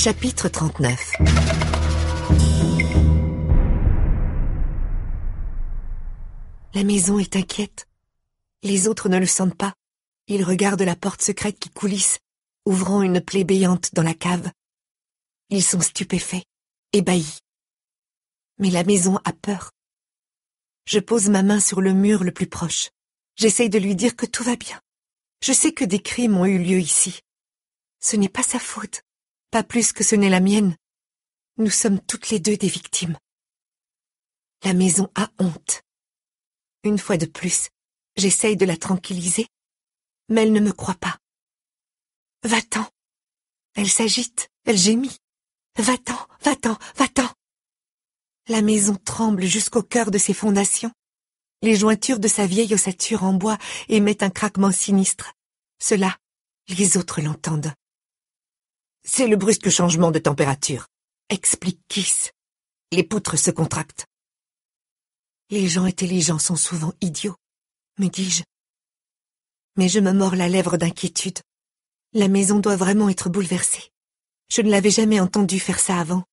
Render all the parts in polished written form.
Chapitre 39. La maison est inquiète. Les autres ne le sentent pas. Ils regardent la porte secrète qui coulisse, ouvrant une plaie béante dans la cave. Ils sont stupéfaits, ébahis. Mais la maison a peur. Je pose ma main sur le mur le plus proche. J'essaye de lui dire que tout va bien. Je sais que des crimes ont eu lieu ici. Ce n'est pas sa faute, pas plus que ce n'est la mienne. Nous sommes toutes les deux des victimes. La maison a honte. Une fois de plus, j'essaye de la tranquilliser, mais elle ne me croit pas. Va-t'en. Elle s'agite, elle gémit. Va-t'en, va-t'en, va-t'en. La maison tremble jusqu'au cœur de ses fondations. Les jointures de sa vieille ossature en bois émettent un craquement sinistre. Cela, les autres l'entendent. C'est le brusque changement de température, explique Kiss. Les poutres se contractent. Les gens intelligents sont souvent idiots, me dis-je. Mais je me mords la lèvre d'inquiétude. La maison doit vraiment être bouleversée. Je ne l'avais jamais entendu faire ça avant.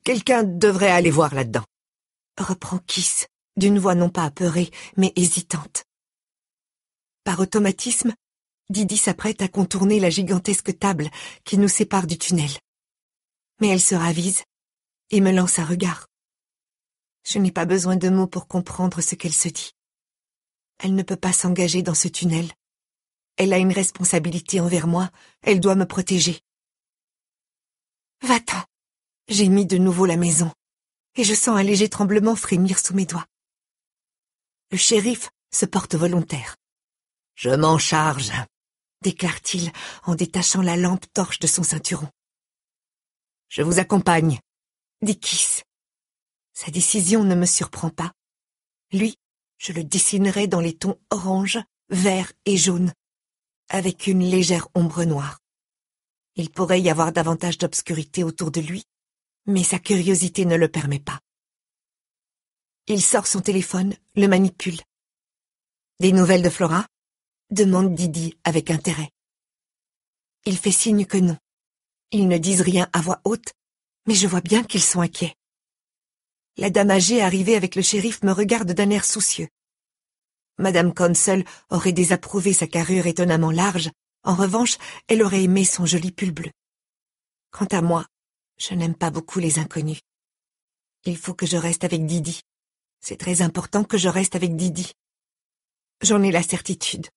Quelqu'un devrait aller voir là-dedans, reprend Kiss, d'une voix non pas apeurée, mais hésitante. Par automatisme, Didi s'apprête à contourner la gigantesque table qui nous sépare du tunnel. Mais elle se ravise et me lance un regard. Je n'ai pas besoin de mots pour comprendre ce qu'elle se dit. Elle ne peut pas s'engager dans ce tunnel. Elle a une responsabilité envers moi, elle doit me protéger. Va-t'en. J'ai mis de nouveau la maison, et je sens un léger tremblement frémir sous mes doigts. Le shérif se porte volontaire. « Je m'en charge », déclare-t-il en détachant la lampe torche de son ceinturon. « Je vous accompagne », dit Kiss. Sa décision ne me surprend pas. Lui, je le dessinerai dans les tons orange, vert et jaune, avec une légère ombre noire. Il pourrait y avoir davantage d'obscurité autour de lui, mais sa curiosité ne le permet pas. Il sort son téléphone, le manipule. « Des nouvelles de Flora ?» demande Didi avec intérêt. Il fait signe que non. Ils ne disent rien à voix haute, mais je vois bien qu'ils sont inquiets. La dame âgée arrivée avec le shérif me regarde d'un air soucieux. Madame Council aurait désapprouvé sa carrure étonnamment large, en revanche, elle aurait aimé son joli pull bleu. Quant à moi, je n'aime pas beaucoup les inconnus. Il faut que je reste avec Didi. C'est très important que je reste avec Didi. J'en ai la certitude,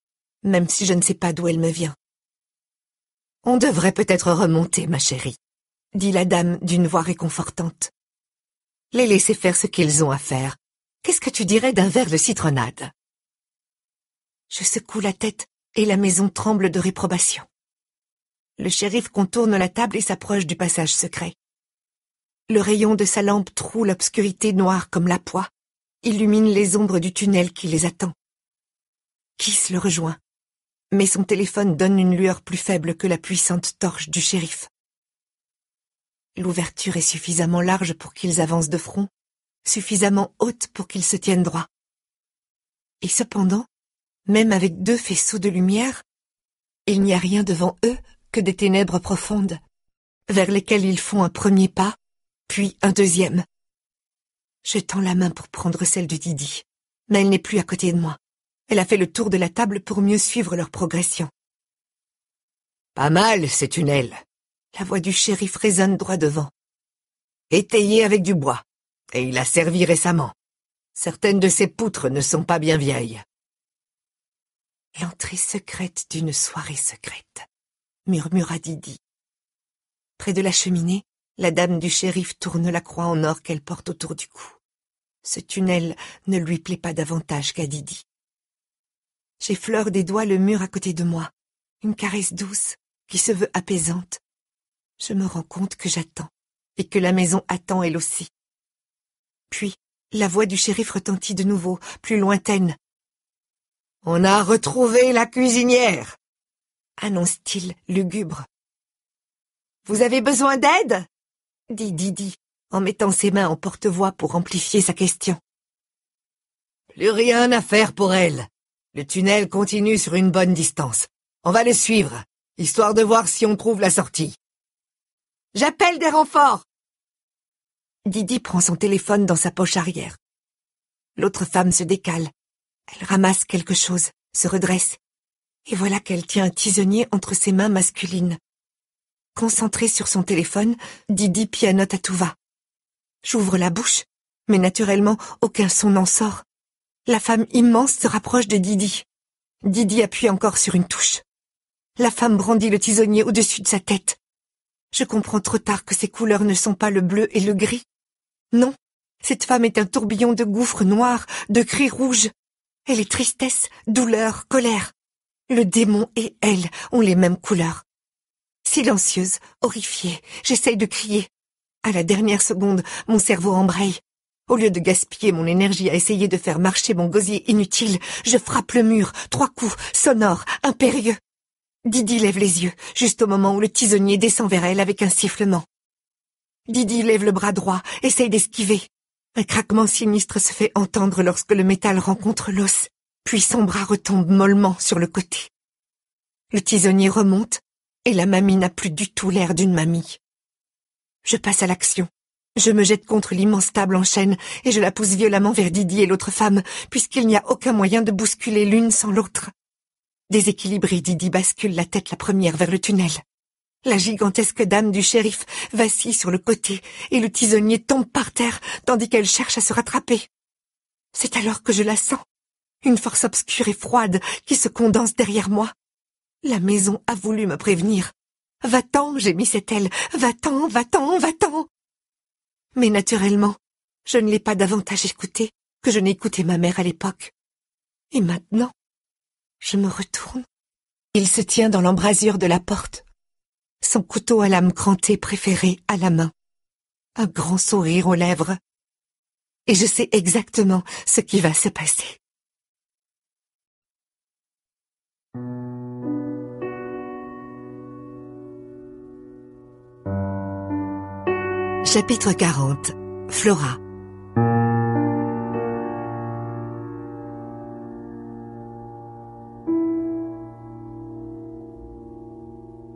même si je ne sais pas d'où elle me vient. « On devrait peut-être remonter, ma chérie, » dit la dame d'une voix réconfortante. « Les laisser faire ce qu'ils ont à faire. Qu'est-ce que tu dirais d'un verre de citronnade ?» Je secoue la tête et la maison tremble de réprobation. Le shérif contourne la table et s'approche du passage secret. Le rayon de sa lampe troue l'obscurité noire comme la poix, illumine les ombres du tunnel qui les attend. Kiss le rejoint, mais son téléphone donne une lueur plus faible que la puissante torche du shérif. L'ouverture est suffisamment large pour qu'ils avancent de front, suffisamment haute pour qu'ils se tiennent droit. Et cependant, même avec 2 faisceaux de lumière, il n'y a rien devant eux que des ténèbres profondes, vers lesquelles ils font un premier pas, puis un deuxième. Je tends la main pour prendre celle de Didi, mais elle n'est plus à côté de moi. Elle a fait le tour de la table pour mieux suivre leur progression. « Pas mal, ces tunnels !» La voix du shérif résonne droit devant. « Étayé avec du bois, et il a servi récemment. Certaines de ces poutres ne sont pas bien vieilles. » L'entrée secrète d'une soirée secrète, murmura Didi. Près de la cheminée, la dame du shérif tourne la croix en or qu'elle porte autour du cou. Ce tunnel ne lui plaît pas davantage qu'à Didi. J'effleure des doigts le mur à côté de moi, une caresse douce qui se veut apaisante. Je me rends compte que j'attends, et que la maison attend elle aussi. Puis, la voix du shérif retentit de nouveau, plus lointaine. « On a retrouvé la cuisinière !» annonce-t-il lugubre. « Vous avez besoin d'aide ?» dit Didi, en mettant ses mains en porte-voix pour amplifier sa question. « Plus rien à faire pour elle. Le tunnel continue sur une bonne distance. On va le suivre, histoire de voir si on trouve la sortie. » J'appelle des renforts. Didi prend son téléphone dans sa poche arrière. L'autre femme se décale. Elle ramasse quelque chose, se redresse. Et voilà qu'elle tient un tisonnier entre ses mains masculines. Concentrée sur son téléphone, Didi pianote à tout va. J'ouvre la bouche, mais naturellement, aucun son n'en sort. La femme immense se rapproche de Didi. Didi appuie encore sur une touche. La femme brandit le tisonnier au-dessus de sa tête. Je comprends trop tard que ces couleurs ne sont pas le bleu et le gris. Non, cette femme est un tourbillon de gouffres noirs, de cris rouges. Elle est tristesse, douleur, colère. Le démon et elle ont les mêmes couleurs. Silencieuse, horrifiée, j'essaye de crier. À la dernière seconde, mon cerveau embraye. Au lieu de gaspiller mon énergie à essayer de faire marcher mon gosier inutile, je frappe le mur, 3 coups, sonores, impérieux. Didi lève les yeux, juste au moment où le tisonnier descend vers elle avec un sifflement. Didi lève le bras droit, essaye d'esquiver. Un craquement sinistre se fait entendre lorsque le métal rencontre l'os, puis son bras retombe mollement sur le côté. Le tisonnier remonte, et la mamie n'a plus du tout l'air d'une mamie. Je passe à l'action. Je me jette contre l'immense table en chêne et je la pousse violemment vers Didi et l'autre femme, puisqu'il n'y a aucun moyen de bousculer l'une sans l'autre. Déséquilibrée, Didi bascule la tête la première vers le tunnel. La gigantesque dame du shérif vacille sur le côté et le tisonnier tombe par terre tandis qu'elle cherche à se rattraper. C'est alors que je la sens, une force obscure et froide qui se condense derrière moi. La maison a voulu me prévenir. « Va-t'en » gémissait-elle, « va-t'en, va-t'en, va-t'en » Mais naturellement, je ne l'ai pas davantage écouté que je n'ai écouté ma mère à l'époque. Et maintenant, je me retourne. Il se tient dans l'embrasure de la porte, son couteau à lame crantée préféré à la main, un grand sourire aux lèvres. Et je sais exactement ce qui va se passer. Chapitre 40. Flora.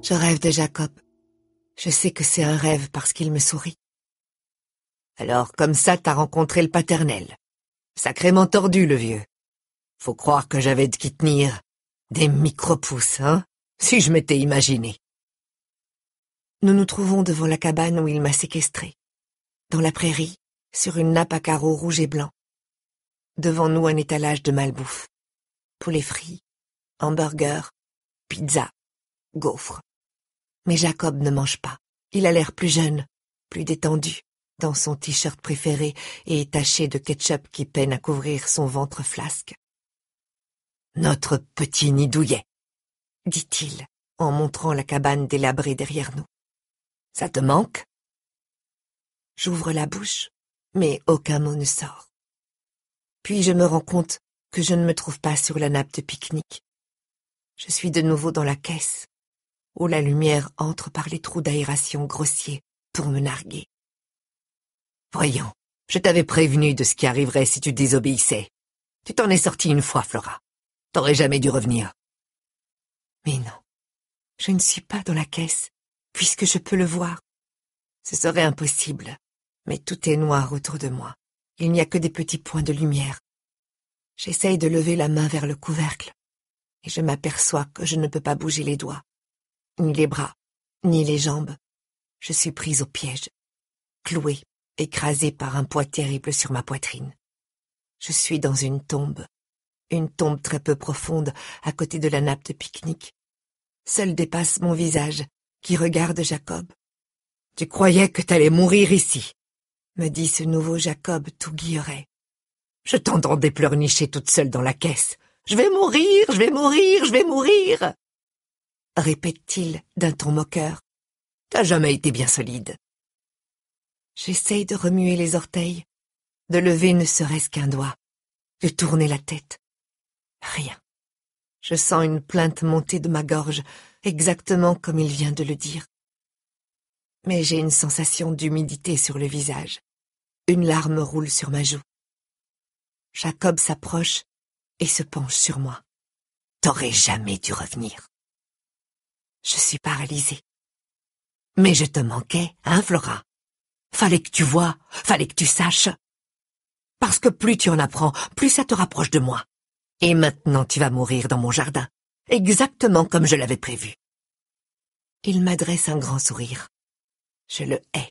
Je rêve de Jacob. Je sais que c'est un rêve parce qu'il me sourit. Alors, comme ça, t'as rencontré le paternel. Sacrément tordu, le vieux. Faut croire que j'avais de qui tenir. Des micro-pouces, hein, si je m'étais imaginé. Nous nous trouvons devant la cabane où il m'a séquestré. Dans la prairie, sur une nappe à carreaux rouges et blancs. Devant nous, un étalage de malbouffe. Poulet frit, hamburgers, pizza, gaufres. Mais Jacob ne mange pas. Il a l'air plus jeune, plus détendu, dans son t-shirt préféré et taché de ketchup qui peine à couvrir son ventre flasque. « Notre petit nidouillet », dit-il, en montrant la cabane délabrée derrière nous. « Ça te manque ?» J'ouvre la bouche, mais aucun mot ne sort. Puis je me rends compte que je ne me trouve pas sur la nappe de pique-nique. Je suis de nouveau dans la caisse, où la lumière entre par les trous d'aération grossiers pour me narguer. Voyons, je t'avais prévenu de ce qui arriverait si tu désobéissais. Tu t'en es sortie une fois, Flora. T'aurais jamais dû revenir. Mais non, je ne suis pas dans la caisse, puisque je peux le voir. Ce serait impossible, mais tout est noir autour de moi. Il n'y a que des petits points de lumière. J'essaye de lever la main vers le couvercle, et je m'aperçois que je ne peux pas bouger les doigts, ni les bras, ni les jambes. Je suis prise au piège, clouée, écrasée par un poids terrible sur ma poitrine. Je suis dans une tombe très peu profonde à côté de la nappe de pique-nique. Seul dépasse mon visage, qui regarde Jacob. « Tu croyais que t'allais mourir ici ?» me dit ce nouveau Jacob tout guilleret. « Je t'entendais pleurnicher toute seule dans la caisse. « Je vais mourir, je vais mourir, je vais mourir !» répète-t-il d'un ton moqueur. « T'as jamais été bien solide. » J'essaye de remuer les orteils, de lever ne serait-ce qu'un doigt, de tourner la tête. Rien. Je sens une plainte monter de ma gorge, exactement comme il vient de le dire. Mais j'ai une sensation d'humidité sur le visage. Une larme roule sur ma joue. Jacob s'approche et se penche sur moi. T'aurais jamais dû revenir. Je suis paralysée. Mais je te manquais, hein, Flora? Fallait que tu vois, fallait que tu saches. Parce que plus tu en apprends, plus ça te rapproche de moi. Et maintenant tu vas mourir dans mon jardin, exactement comme je l'avais prévu. Il m'adresse un grand sourire. Je le hais,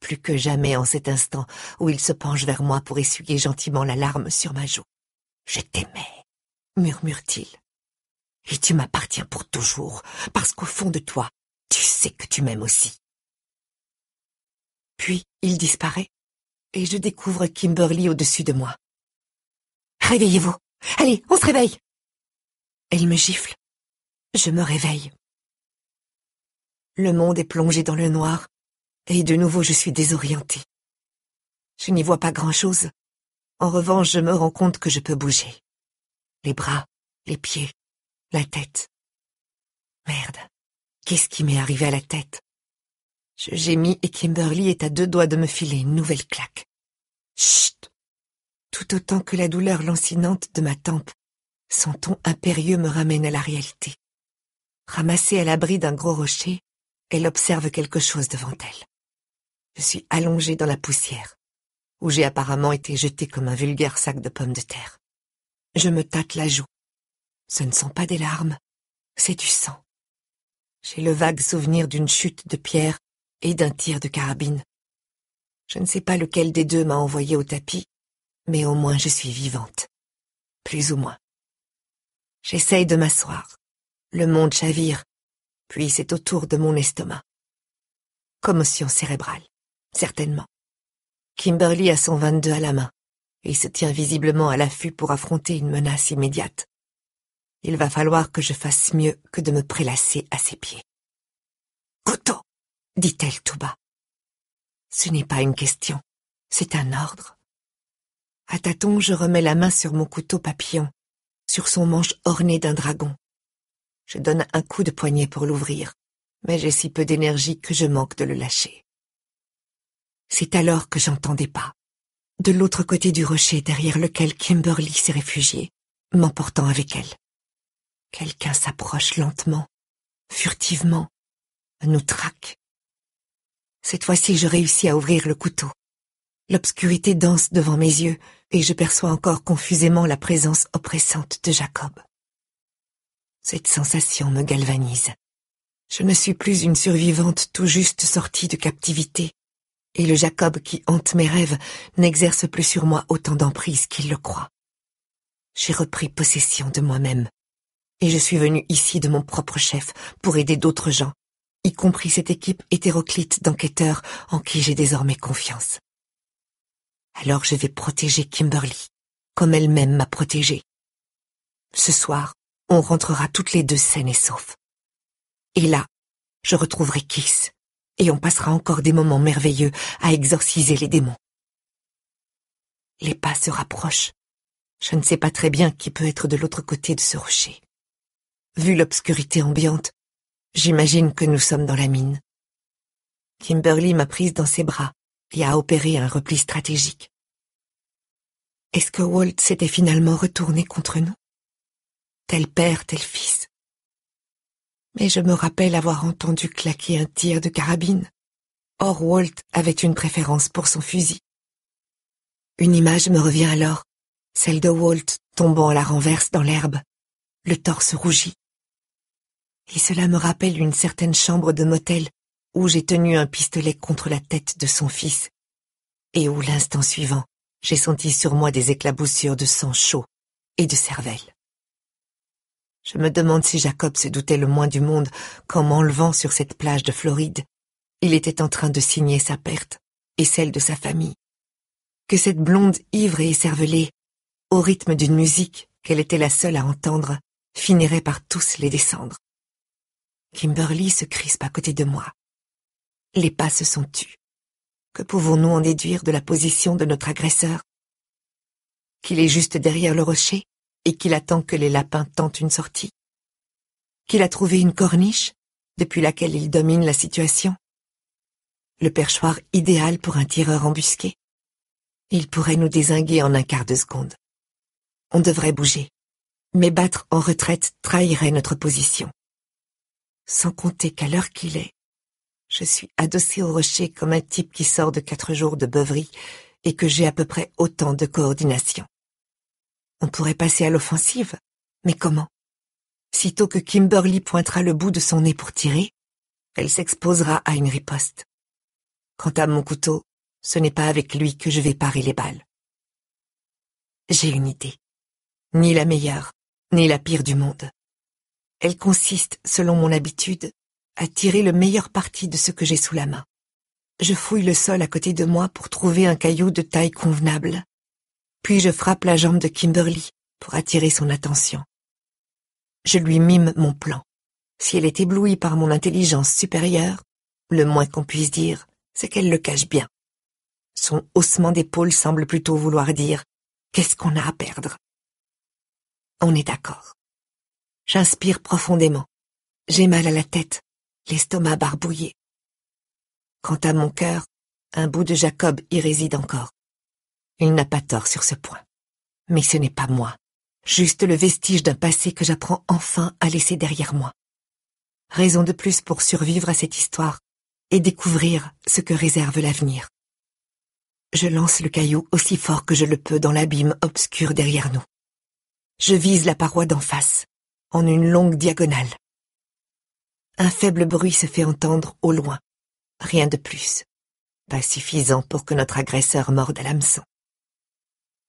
plus que jamais en cet instant où il se penche vers moi pour essuyer gentiment la larme sur ma joue. Je t'aimais, murmure-t-il. Et tu m'appartiens pour toujours, parce qu'au fond de toi, tu sais que tu m'aimes aussi. Puis il disparaît, et je découvre Kimberly au-dessus de moi. Réveillez-vous! Allez, on se réveille! Elle me gifle. Je me réveille. Le monde est plongé dans le noir, et de nouveau je suis désorientée. Je n'y vois pas grand-chose. En revanche, je me rends compte que je peux bouger. Les bras, les pieds, la tête. Merde, qu'est-ce qui m'est arrivé à la tête? Je gémis et Kimberly est à 2 doigts de me filer une nouvelle claque. Chut! Tout autant que la douleur lancinante de ma tempe, son ton impérieux me ramène à la réalité. Ramassée à l'abri d'un gros rocher, elle observe quelque chose devant elle. Je suis allongée dans la poussière, où j'ai apparemment été jetée comme un vulgaire sac de pommes de terre. Je me tâte la joue. Ce ne sont pas des larmes, c'est du sang. J'ai le vague souvenir d'une chute de pierre et d'un tir de carabine. Je ne sais pas lequel des deux m'a envoyé au tapis, mais au moins je suis vivante. Plus ou moins. J'essaye de m'asseoir. Le monde chavire, puis c'est au tour de mon estomac. Commotion cérébrale, certainement. Kimberly a son 22 à la main, et se tient visiblement à l'affût pour affronter une menace immédiate. Il va falloir que je fasse mieux que de me prélasser à ses pieds. « Couteau !» dit-elle tout bas. Ce n'est pas une question, c'est un ordre. À tâtons, je remets la main sur mon couteau papillon, sur son manche orné d'un dragon. Je donne un coup de poignet pour l'ouvrir, mais j'ai si peu d'énergie que je manque de le lâcher. C'est alors que j'entends des pas, de l'autre côté du rocher derrière lequel Kimberly s'est réfugiée, m'emportant avec elle. Quelqu'un s'approche lentement, furtivement, nous traque. Cette fois-ci, je réussis à ouvrir le couteau. L'obscurité danse devant mes yeux et je perçois encore confusément la présence oppressante de Jacob. Cette sensation me galvanise. Je ne suis plus une survivante tout juste sortie de captivité, et le Jacob qui hante mes rêves n'exerce plus sur moi autant d'emprise qu'il le croit. J'ai repris possession de moi-même, et je suis venue ici de mon propre chef pour aider d'autres gens, y compris cette équipe hétéroclite d'enquêteurs en qui j'ai désormais confiance. Alors je vais protéger Kimberly, comme elle-même m'a protégée. Ce soir, on rentrera toutes les deux saines et saufs. Et là, je retrouverai Kiss, et on passera encore des moments merveilleux à exorciser les démons. Les pas se rapprochent. Je ne sais pas très bien qui peut être de l'autre côté de ce rocher. Vu l'obscurité ambiante, j'imagine que nous sommes dans la mine. Kimberly m'a prise dans ses bras et a opéré un repli stratégique. Est-ce que Walt s'était finalement retourné contre nous? Tel père, tel fils. Mais je me rappelle avoir entendu claquer un tir de carabine. Or Walt avait une préférence pour son fusil. Une image me revient alors, celle de Walt tombant à la renverse dans l'herbe, le torse rougi. Et cela me rappelle une certaine chambre de motel où j'ai tenu un pistolet contre la tête de son fils, et où l'instant suivant, j'ai senti sur moi des éclaboussures de sang chaud et de cervelle. Je me demande si Jacob se doutait le moins du monde qu'en m'enlevant sur cette plage de Floride, il était en train de signer sa perte et celle de sa famille. Que cette blonde ivre et écervelée, au rythme d'une musique qu'elle était la seule à entendre, finirait par tous les descendre. Kimberly se crispe à côté de moi. Les pas se sont tus. Que pouvons-nous en déduire de la position de notre agresseur? Qu'il est juste derrière le rocher et qu'il attend que les lapins tentent une sortie? Qu'il a trouvé une corniche depuis laquelle il domine la situation? Le perchoir idéal pour un tireur embusqué? Il pourrait nous dézinguer en un quart de seconde. On devrait bouger, mais battre en retraite trahirait notre position. Sans compter qu'à l'heure qu'il est, Je suis adossée au rocher comme un type qui sort de 4 jours de beuverie et que j'ai à peu près autant de coordination. On pourrait passer à l'offensive, mais comment? Sitôt que Kimberly pointera le bout de son nez pour tirer, elle s'exposera à une riposte. Quant à mon couteau, ce n'est pas avec lui que je vais parer les balles. J'ai une idée. Ni la meilleure, ni la pire du monde. Elle consiste, selon mon habitude, à tirer le meilleur parti de ce que j'ai sous la main. Je fouille le sol à côté de moi pour trouver un caillou de taille convenable. Puis je frappe la jambe de Kimberly pour attirer son attention. Je lui mime mon plan. Si elle est éblouie par mon intelligence supérieure, le moins qu'on puisse dire, c'est qu'elle le cache bien. Son haussement d'épaule semble plutôt vouloir dire « Qu'est-ce qu'on a à perdre ?» On est d'accord. J'inspire profondément. J'ai mal à la tête, l'estomac barbouillé. Quant à mon cœur, un bout de Jacob y réside encore. Il n'a pas tort sur ce point. Mais ce n'est pas moi, juste le vestige d'un passé que j'apprends enfin à laisser derrière moi. Raison de plus pour survivre à cette histoire et découvrir ce que réserve l'avenir. Je lance le caillou aussi fort que je le peux dans l'abîme obscur derrière nous. Je vise la paroi d'en face, en une longue diagonale. Un faible bruit se fait entendre au loin, rien de plus. Pas suffisant pour que notre agresseur morde à l'hameçon.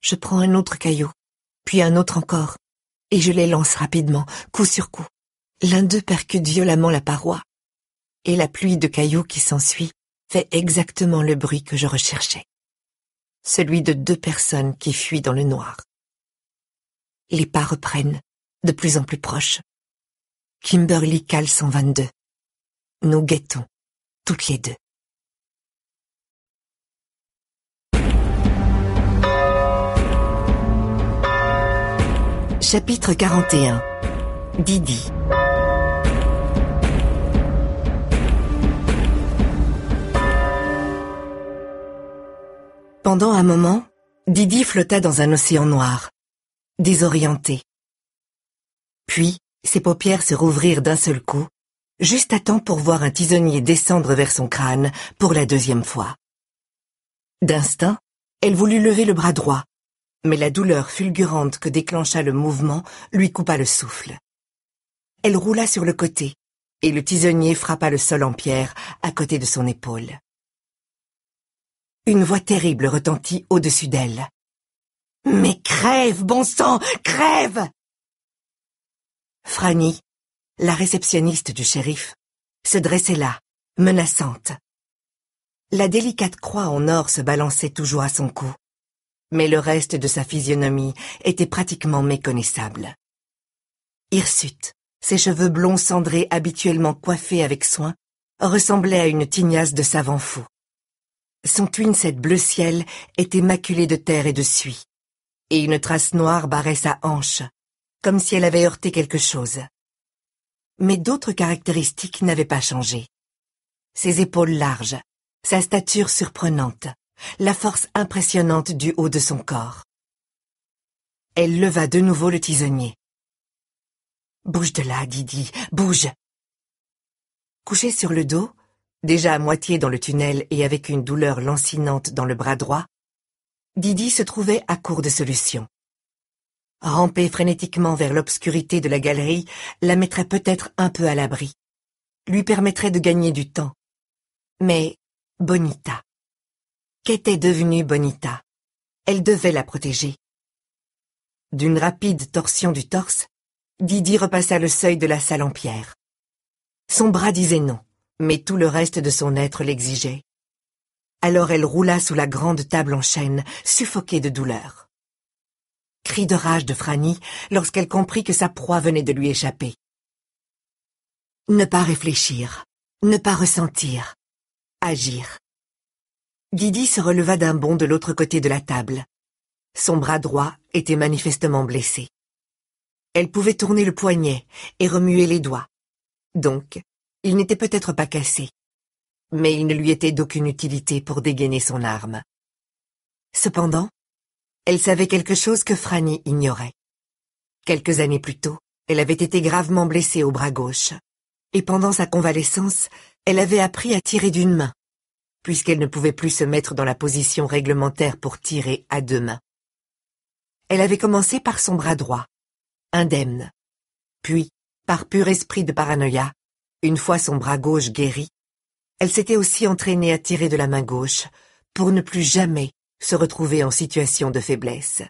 Je prends un autre caillou, puis un autre encore, et je les lance rapidement, coup sur coup. L'un d'eux percute violemment la paroi, et la pluie de cailloux qui s'ensuit fait exactement le bruit que je recherchais. Celui de 2 personnes qui fuient dans le noir. Les pas reprennent, de plus en plus proches. Kimberly cale 122. Nous guettons, toutes les deux. Chapitre 41. Didi. Pendant un moment, Didi flotta dans un océan noir, désorienté. Puis, ses paupières se rouvrirent d'un seul coup, juste à temps pour voir un tisonnier descendre vers son crâne pour la 2e fois. D'instinct, elle voulut lever le bras droit, mais la douleur fulgurante que déclencha le mouvement lui coupa le souffle. Elle roula sur le côté, et le tisonnier frappa le sol en pierre à côté de son épaule. Une voix terrible retentit au-dessus d'elle. « Mais crève, bon sang, crève !» Franny, la réceptionniste du shérif, se dressait là, menaçante. La délicate croix en or se balançait toujours à son cou, mais le reste de sa physionomie était pratiquement méconnaissable. Hirsute, ses cheveux blonds cendrés habituellement coiffés avec soin, ressemblait à une tignasse de savant fou. Son twinset bleu ciel était maculé de terre et de suie, et une trace noire barrait sa hanche, comme si elle avait heurté quelque chose. Mais d'autres caractéristiques n'avaient pas changé. Ses épaules larges, sa stature surprenante, la force impressionnante du haut de son corps. Elle leva de nouveau le tisonnier. « Bouge de là, Didi, bouge !» Couchée sur le dos, déjà à moitié dans le tunnel et avec une douleur lancinante dans le bras droit, Didi se trouvait à court de solutions. Ramper frénétiquement vers l'obscurité de la galerie la mettrait peut-être un peu à l'abri, lui permettrait de gagner du temps. Mais Bonita. Qu'était devenue Bonita? Elle devait la protéger. D'une rapide torsion du torse, Didi repassa le seuil de la salle en pierre. Son bras disait non, mais tout le reste de son être l'exigeait. Alors elle roula sous la grande table en chêne, suffoquée de douleur. Cri de rage de Franny lorsqu'elle comprit que sa proie venait de lui échapper. Ne pas réfléchir, ne pas ressentir, agir. Didi se releva d'un bond de l'autre côté de la table. Son bras droit était manifestement blessé. Elle pouvait tourner le poignet et remuer les doigts. Donc, il n'était peut-être pas cassé, mais il ne lui était d'aucune utilité pour dégainer son arme. Cependant, elle savait quelque chose que Franny ignorait. Quelques années plus tôt, elle avait été gravement blessée au bras gauche, et pendant sa convalescence, Elle avait appris à tirer d'une main, puisqu'elle ne pouvait plus se mettre dans la position réglementaire pour tirer à deux mains. Elle avait commencé par son bras droit, indemne. Puis, par pur esprit de paranoïa, une fois son bras gauche guéri, elle s'était aussi entraînée à tirer de la main gauche pour ne plus jamais se retrouver en situation de faiblesse.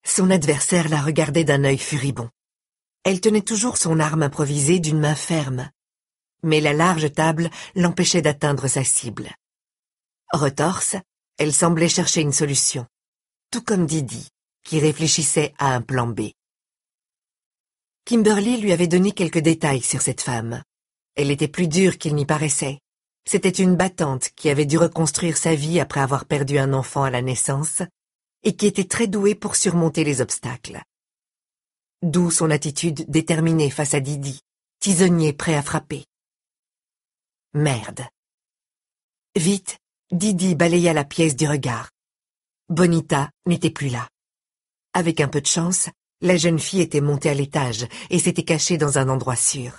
Son adversaire la regardait d'un œil furibond. Elle tenait toujours son arme improvisée d'une main ferme, mais la large table l'empêchait d'atteindre sa cible. Retorse, elle semblait chercher une solution, tout comme Didi, qui réfléchissait à un plan B. Kimberly lui avait donné quelques détails sur cette femme. Elle était plus dure qu'il n'y paraissait. C'était une battante qui avait dû reconstruire sa vie après avoir perdu un enfant à la naissance et qui était très douée pour surmonter les obstacles. D'où son attitude déterminée face à Didi, tisonnier prêt à frapper. Merde. Vite, Didi balaya la pièce du regard. Bonita n'était plus là. Avec un peu de chance, la jeune fille était montée à l'étage et s'était cachée dans un endroit sûr.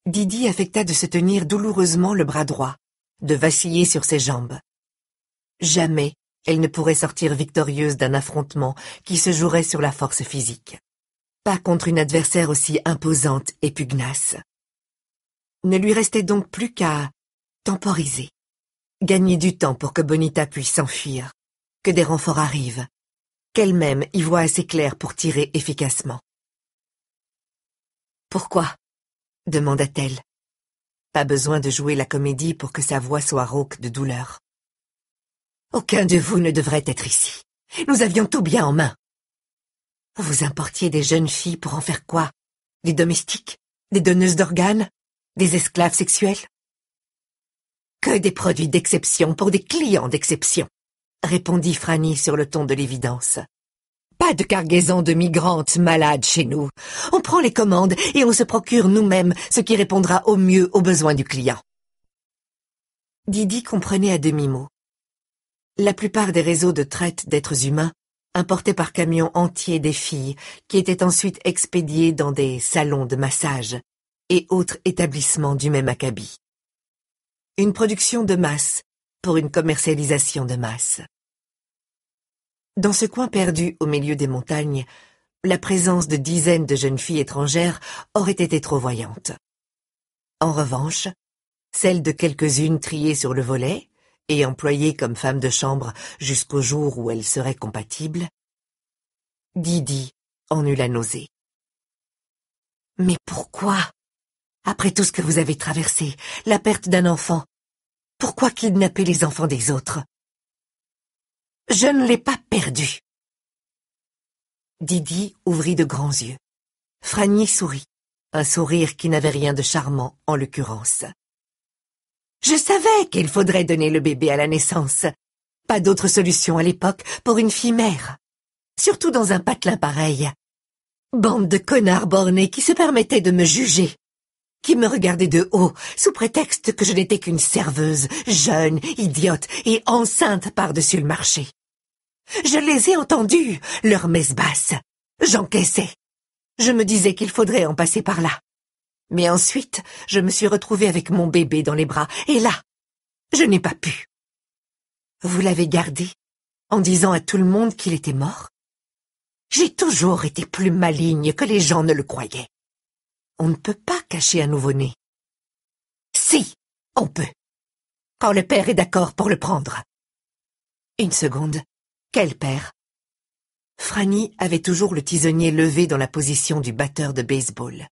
Didi affecta de se tenir douloureusement le bras droit, de vaciller sur ses jambes. Jamais elle ne pourrait sortir victorieuse d'un affrontement qui se jouerait sur la force physique. Pas contre une adversaire aussi imposante et pugnace. Ne lui restait donc plus qu'à temporiser, gagner du temps pour que Bonita puisse s'enfuir, que des renforts arrivent, qu'elle-même y voit assez clair pour tirer efficacement. « Pourquoi ?» demanda-t-elle. Pas besoin de jouer la comédie pour que sa voix soit rauque de douleur. « Aucun de vous ne devrait être ici. Nous avions tout bien en main. » Vous importiez des jeunes filles pour en faire quoi? Des domestiques? Des donneuses d'organes? Des esclaves sexuels? Que des produits d'exception pour des clients d'exception, répondit Franny sur le ton de l'évidence. Pas de cargaison de migrantes malades chez nous. On prend les commandes et on se procure nous-mêmes ce qui répondra au mieux aux besoins du client. Didi comprenait à demi-mot. La plupart des réseaux de traite d'êtres humains importaient par camions entiers des filles qui étaient ensuite expédiées dans des salons de massage et autres établissements du même acabit. Une production de masse pour une commercialisation de masse. Dans ce coin perdu au milieu des montagnes, la présence de dizaines de jeunes filles étrangères aurait été trop voyante. En revanche, celle de quelques-unes triées sur le volet et employées comme femmes de chambre jusqu'au jour où elles seraient compatibles, Didi en eut la nausée. Mais pourquoi? Après tout ce que vous avez traversé, la perte d'un enfant, pourquoi kidnapper les enfants des autres? Je ne l'ai pas perdu. Didi ouvrit de grands yeux. Franny sourit, un sourire qui n'avait rien de charmant en l'occurrence. Je savais qu'il faudrait donner le bébé à la naissance. Pas d'autre solution à l'époque pour une fille mère. Surtout dans un patelin pareil. Bande de connards bornés qui se permettaient de me juger. Qui me regardaient de haut, sous prétexte que je n'étais qu'une serveuse, jeune, idiote et enceinte par-dessus le marché. Je les ai entendus, leurs messes basses. J'encaissais. Je me disais qu'il faudrait en passer par là. Mais ensuite, je me suis retrouvée avec mon bébé dans les bras, et là, je n'ai pas pu. Vous l'avez gardé, en disant à tout le monde qu'il était mort? J'ai toujours été plus maligne que les gens ne le croyaient. On ne peut pas cacher un nouveau-né. Si, on peut. Quand le père est d'accord pour le prendre. Une seconde. Quel père? Franny avait toujours le tisonnier levé dans la position du batteur de baseball.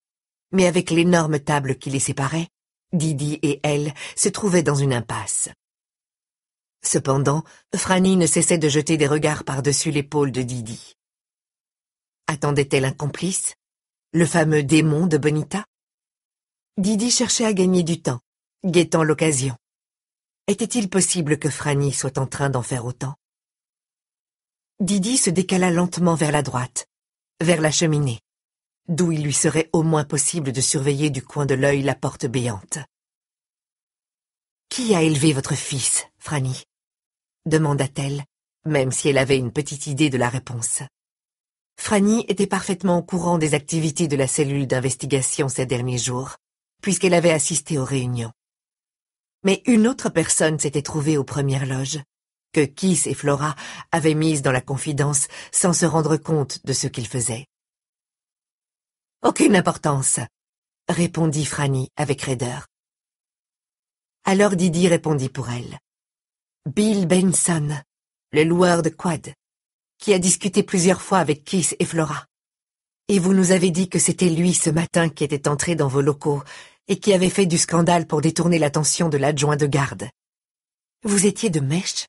Mais avec l'énorme table qui les séparait, Didi et elle se trouvaient dans une impasse. Cependant, Franny ne cessait de jeter des regards par-dessus l'épaule de Didi. Attendait-elle un complice? Le fameux démon de Bonita? Didi cherchait à gagner du temps, guettant l'occasion. Était-il possible que Franny soit en train d'en faire autant? Didi se décala lentement vers la droite, vers la cheminée, d'où il lui serait au moins possible de surveiller du coin de l'œil la porte béante. « Qui a élevé votre fils, Franny ?» demanda-t-elle, même si elle avait une petite idée de la réponse. Franny était parfaitement au courant des activités de la cellule d'investigation ces derniers jours, puisqu'elle avait assisté aux réunions. Mais une autre personne s'était trouvée aux premières loges, que Kiss et Flora avaient mise dans la confidence sans se rendre compte de ce qu'ils faisaient. « Aucune importance, » répondit Franny avec raideur. Alors Didi répondit pour elle. « Bill Benson, le loueur de quad, qui a discuté plusieurs fois avec Kiss et Flora. Et vous nous avez dit que c'était lui ce matin qui était entré dans vos locaux et qui avait fait du scandale pour détourner l'attention de l'adjoint de garde. Vous étiez de mèche.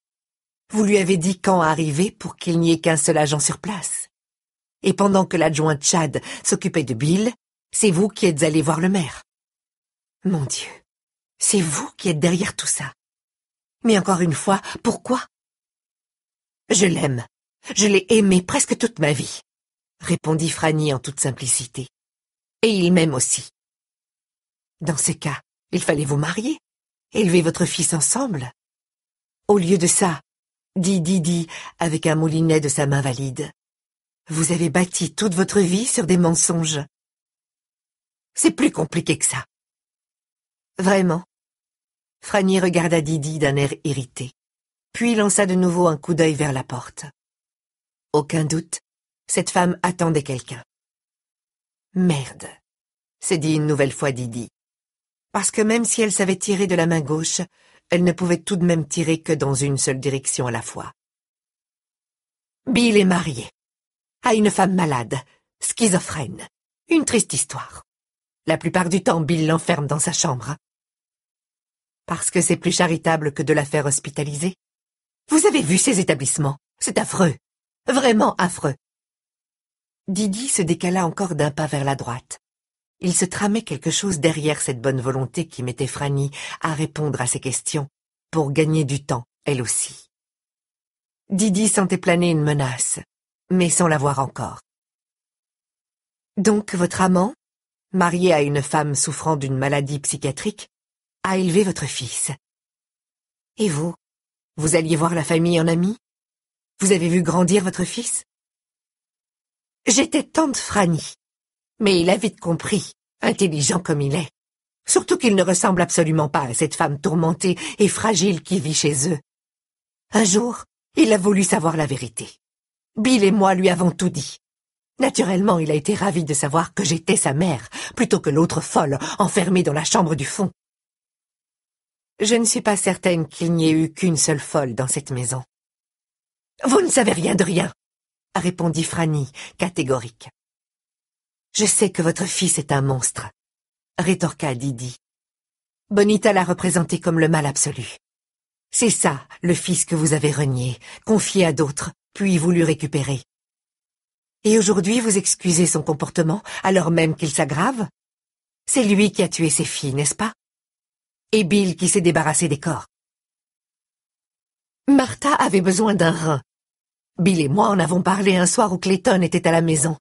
Vous lui avez dit quand arriver pour qu'il n'y ait qu'un seul agent sur place. Et pendant que l'adjoint Chad s'occupait de Bill, c'est vous qui êtes allé voir le maire. Mon Dieu, c'est vous qui êtes derrière tout ça. Mais encore une fois, pourquoi? Je l'aime. Je l'ai aimé presque toute ma vie, répondit Franny en toute simplicité. Et il m'aime aussi. Dans ce cas, il fallait vous marier, élever votre fils ensemble. Au lieu de ça, dit Didi avec un moulinet de sa main valide, vous avez bâti toute votre vie sur des mensonges. C'est plus compliqué que ça. Vraiment. Franny regarda Didi d'un air irrité, puis lança de nouveau un coup d'œil vers la porte. Aucun doute, cette femme attendait quelqu'un. Merde, s'est dit une nouvelle fois Didi. Parce que même si elle savait tirer de la main gauche, elle ne pouvait tout de même tirer que dans une seule direction à la fois. Bill est marié, à une femme malade, schizophrène. Une triste histoire. La plupart du temps, Bill l'enferme dans sa chambre. Parce que c'est plus charitable que de la faire hospitaliser. Vous avez vu ces établissements? C'est affreux. Vraiment affreux. Didi se décala encore d'un pas vers la droite. Il se tramait quelque chose derrière cette bonne volonté qui mettait Franny à répondre à ses questions, pour gagner du temps, elle aussi. Didi sentait planer une menace, mais sans la voir encore. Donc votre amant, marié à une femme souffrant d'une maladie psychiatrique, a élevé votre fils. Et vous, vous alliez voir la famille en ami? Vous avez vu grandir votre fils? J'étais tante Franny. Mais il a vite compris, intelligent comme il est. Surtout qu'il ne ressemble absolument pas à cette femme tourmentée et fragile qui vit chez eux. Un jour, il a voulu savoir la vérité. Bill et moi lui avons tout dit. Naturellement, il a été ravi de savoir que j'étais sa mère, plutôt que l'autre folle enfermée dans la chambre du fond. Je ne suis pas certaine qu'il n'y ait eu qu'une seule folle dans cette maison. Vous ne savez rien de rien, répondit Franny, catégorique. Je sais que votre fils est un monstre, rétorqua Didi. Bonita l'a représenté comme le mal absolu. C'est ça, le fils que vous avez renié, confié à d'autres, puis voulu récupérer. Et aujourd'hui vous excusez son comportement, alors même qu'il s'aggrave? C'est lui qui a tué ses filles, n'est-ce pas? Et Bill qui s'est débarrassé des corps. Martha avait besoin d'un rein. Bill et moi en avons parlé un soir où Clayton était à la maison.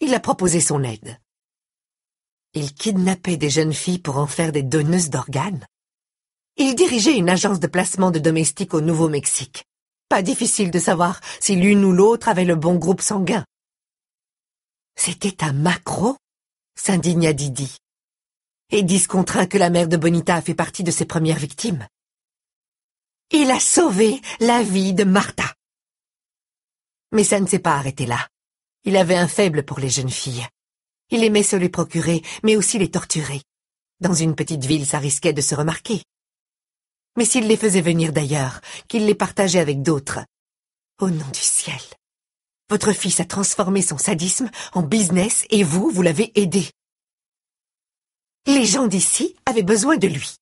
Il a proposé son aide. Il kidnappait des jeunes filles pour en faire des donneuses d'organes. Il dirigeait une agence de placement de domestiques au Nouveau-Mexique. Pas difficile de savoir si l'une ou l'autre avait le bon groupe sanguin. C'était un maquereau, s'indigna Didi. Et dis contraint que la mère de Bonita a fait partie de ses premières victimes. Il a sauvé la vie de Martha. Mais ça ne s'est pas arrêté là. Il avait un faible pour les jeunes filles. Il aimait se les procurer, mais aussi les torturer. Dans une petite ville, ça risquait de se remarquer. Mais s'il les faisait venir d'ailleurs, qu'il les partageait avec d'autres. Au nom du ciel. Votre fils a transformé son sadisme en business et vous l'avez aidé. Les gens d'ici avaient besoin de lui.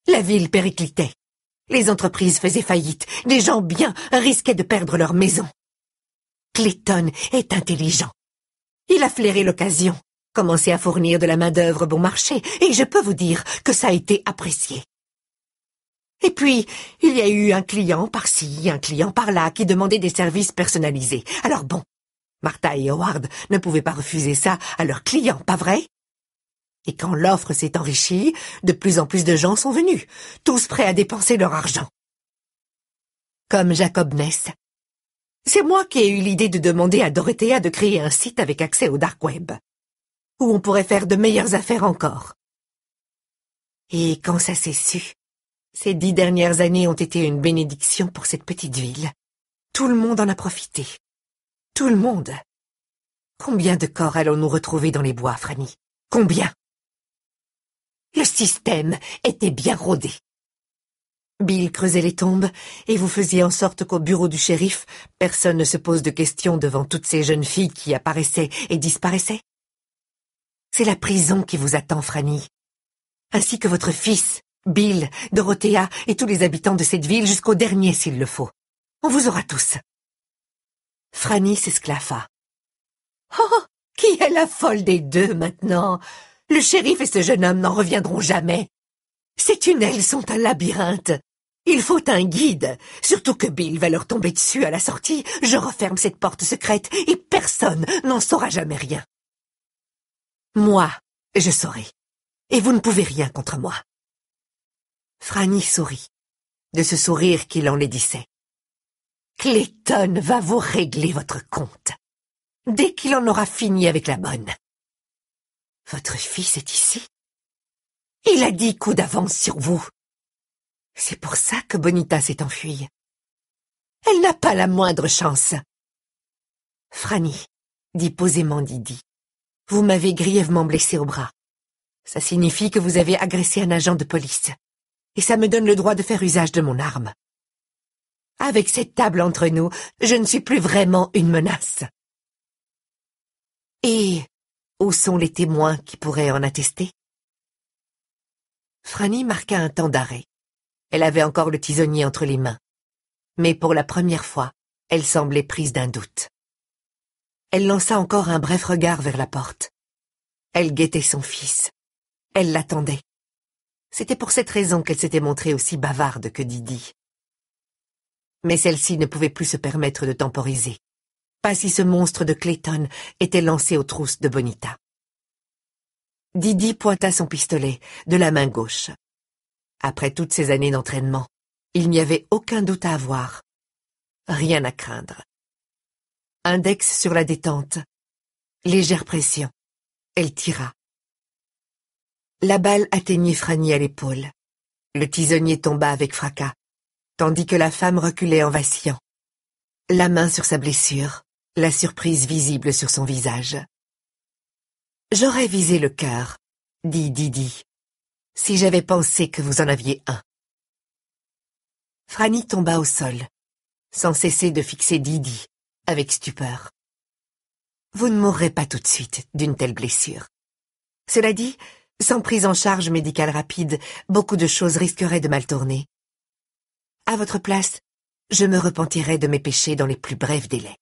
La ville périclitait. Les entreprises faisaient faillite. Des gens bien risquaient de perdre leur maison. Clayton est intelligent. Il a flairé l'occasion, commencé à fournir de la main-d'œuvre bon marché, et je peux vous dire que ça a été apprécié. Et puis, il y a eu un client par-ci, un client par-là qui demandait des services personnalisés. Alors bon, Martha et Howard ne pouvaient pas refuser ça à leurs clients, pas vrai? Et quand l'offre s'est enrichie, de plus en plus de gens sont venus, tous prêts à dépenser leur argent. Comme Jacob Ness. C'est moi qui ai eu l'idée de demander à Dorothea de créer un site avec accès au dark web, où on pourrait faire de meilleures affaires encore. Et quand ça s'est su, ces 10 dernières années ont été une bénédiction pour cette petite ville. Tout le monde en a profité. Tout le monde. Combien de corps allons-nous retrouver dans les bois, Franny? Combien? Le système était bien rodé. Bill creusait les tombes, et vous faisiez en sorte qu'au bureau du shérif, personne ne se pose de questions devant toutes ces jeunes filles qui apparaissaient et disparaissaient. C'est la prison qui vous attend, Franny. Ainsi que votre fils, Bill, Dorothea et tous les habitants de cette ville jusqu'au dernier s'il le faut. On vous aura tous. Franny s'esclaffa. Oh, qui est la folle des deux maintenant? Le shérif et ce jeune homme n'en reviendront jamais. Ces tunnels sont un labyrinthe. Il faut un guide, surtout que Bill va leur tomber dessus à la sortie. Je referme cette porte secrète et personne n'en saura jamais rien. Moi, je saurai. Et vous ne pouvez rien contre moi. Franny sourit, de ce sourire qui l'enlaidissait. Clayton va vous régler votre compte, dès qu'il en aura fini avec la bonne. Votre fils est ici? Il a 10 coups d'avance sur vous. C'est pour ça que Bonita s'est enfuie. Elle n'a pas la moindre chance. Franny, dit posément Didi, vous m'avez grièvement blessé au bras. Ça signifie que vous avez agressé un agent de police. Et ça me donne le droit de faire usage de mon arme. Avec cette table entre nous, je ne suis plus vraiment une menace. Et où sont les témoins qui pourraient en attester? Franny marqua un temps d'arrêt. Elle avait encore le tisonnier entre les mains. Mais pour la première fois, elle semblait prise d'un doute. Elle lança encore un bref regard vers la porte. Elle guettait son fils. Elle l'attendait. C'était pour cette raison qu'elle s'était montrée aussi bavarde que Didi. Mais celle-ci ne pouvait plus se permettre de temporiser. Pas si ce monstre de Clayton était lancé aux trousses de Bonita. Didi pointa son pistolet de la main gauche. Après toutes ces années d'entraînement, il n'y avait aucun doute à avoir. Rien à craindre. Index sur la détente. Légère pression. Elle tira. La balle atteignit Franny à l'épaule. Le tisonnier tomba avec fracas, tandis que la femme reculait en vacillant. La main sur sa blessure, la surprise visible sur son visage. « J'aurais visé le cœur, » dit Didi, « si j'avais pensé que vous en aviez un. » Franny tomba au sol, sans cesser de fixer Didi, avec stupeur. « Vous ne mourrez pas tout de suite d'une telle blessure. Cela dit, sans prise en charge médicale rapide, beaucoup de choses risqueraient de mal tourner. À votre place, je me repentirais de mes péchés dans les plus brefs délais. »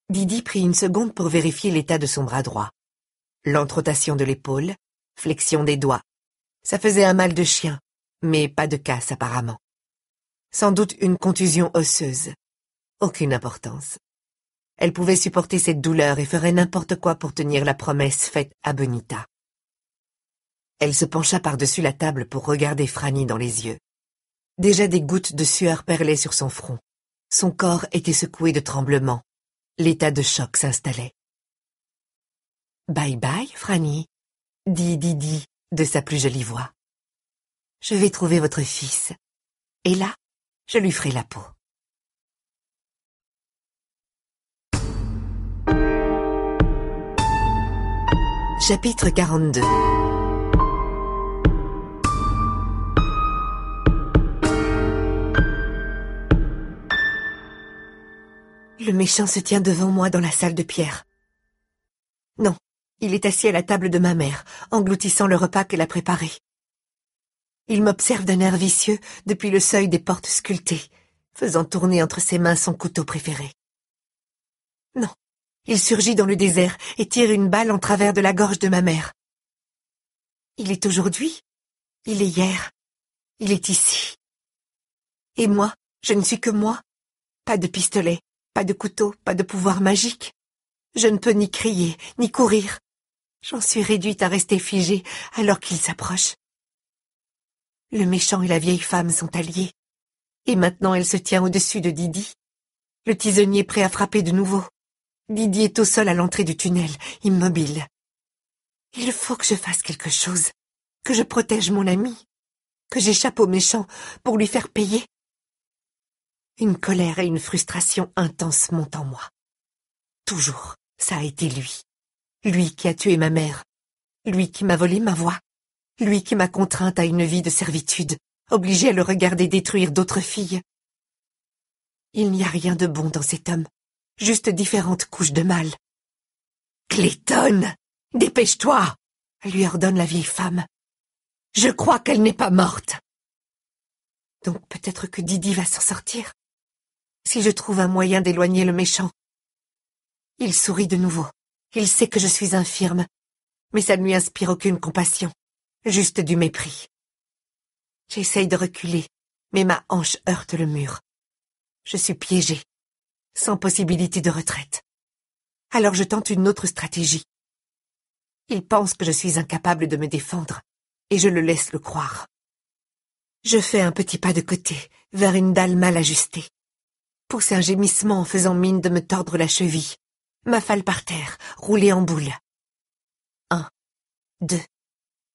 Didi prit une seconde pour vérifier l'état de son bras droit. Lente rotation de l'épaule, flexion des doigts. Ça faisait un mal de chien, mais pas de casse apparemment. Sans doute une contusion osseuse. Aucune importance. Elle pouvait supporter cette douleur et ferait n'importe quoi pour tenir la promesse faite à Bonita. Elle se pencha par-dessus la table pour regarder Franny dans les yeux. Déjà des gouttes de sueur perlaient sur son front. Son corps était secoué de tremblements. L'état de choc s'installait. « Bye bye, Franny », dit Didi de sa plus jolie voix. « Je vais trouver votre fils. Et là, je lui ferai la peau. » Chapitre 42. Le méchant se tient devant moi dans la salle de pierre. Non, il est assis à la table de ma mère, engloutissant le repas qu'elle a préparé. Il m'observe d'un air vicieux depuis le seuil des portes sculptées, faisant tourner entre ses mains son couteau préféré. Non, il surgit dans le désert et tire une balle en travers de la gorge de ma mère. Il est aujourd'hui, il est hier, il est ici. Et moi, je ne suis que moi, pas de pistolet. Pas de couteau, pas de pouvoir magique. Je ne peux ni crier, ni courir. J'en suis réduite à rester figée alors qu'il s'approche. Le méchant et la vieille femme sont alliés. Et maintenant elle se tient au-dessus de Didi. Le tisonnier prêt à frapper de nouveau. Didi est au sol à l'entrée du tunnel, immobile. Il faut que je fasse quelque chose. que je protège mon ami, que j'échappe aux méchants pour lui faire payer. Une colère et une frustration intense montent en moi. Toujours, ça a été lui. Lui qui a tué ma mère. Lui qui m'a volé ma voix. Lui qui m'a contrainte à une vie de servitude, obligée à le regarder détruire d'autres filles. Il n'y a rien de bon dans cet homme, juste différentes couches de mal. « Clayton, dépêche-toi !» lui ordonne la vieille femme. « Je crois qu'elle n'est pas morte. » Donc peut-être que Didi va s'en sortir, si je trouve un moyen d'éloigner le méchant. Il sourit de nouveau. Il sait que je suis infirme, mais ça ne lui inspire aucune compassion, juste du mépris. J'essaye de reculer, mais ma hanche heurte le mur. Je suis piégée, sans possibilité de retraite. Alors je tente une autre stratégie. Il pense que je suis incapable de me défendre, et je le laisse le croire. Je fais un petit pas de côté, vers une dalle mal ajustée. Pousse un gémissement en faisant mine de me tordre la cheville. M'affale par terre, roulée en boule. 1, 2,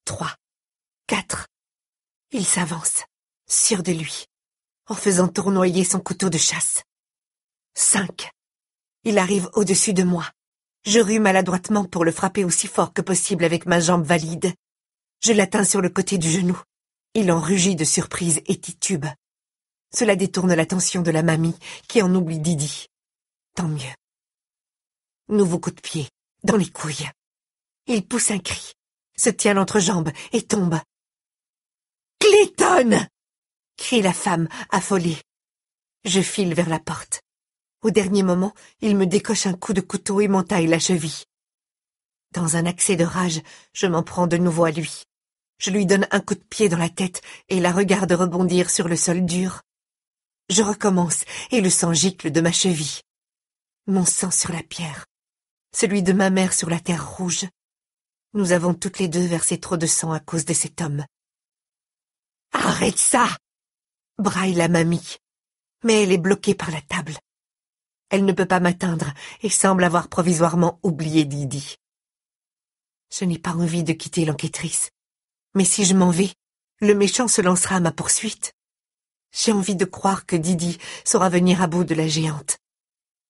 3, 4. Il s'avance, sûr de lui, en faisant tournoyer son couteau de chasse. 5. Il arrive au-dessus de moi. Je rue maladroitement pour le frapper aussi fort que possible avec ma jambe valide. Je l'atteins sur le côté du genou. Il en rugit de surprise et titube. Cela détourne l'attention de la mamie, qui en oublie Didi. Tant mieux. Nouveau coup de pied, dans les couilles. Il pousse un cri, se tient l'entrejambe et tombe. « Clayton !» crie la femme, affolée. Je file vers la porte. Au dernier moment, il me décoche un coup de couteau et m'entaille la cheville. Dans un accès de rage, je m'en prends de nouveau à lui. Je lui donne un coup de pied dans la tête et la regarde rebondir sur le sol dur. Je recommence et le sang gicle de ma cheville. Mon sang sur la pierre. Celui de ma mère sur la terre rouge. Nous avons toutes les deux versé trop de sang à cause de cet homme. « Arrête ça !» braille la mamie. Mais elle est bloquée par la table. Elle ne peut pas m'atteindre et semble avoir provisoirement oublié Didi. Je n'ai pas envie de quitter l'enquêtrice. Mais si je m'en vais, le méchant se lancera à ma poursuite. J'ai envie de croire que Didi saura venir à bout de la géante.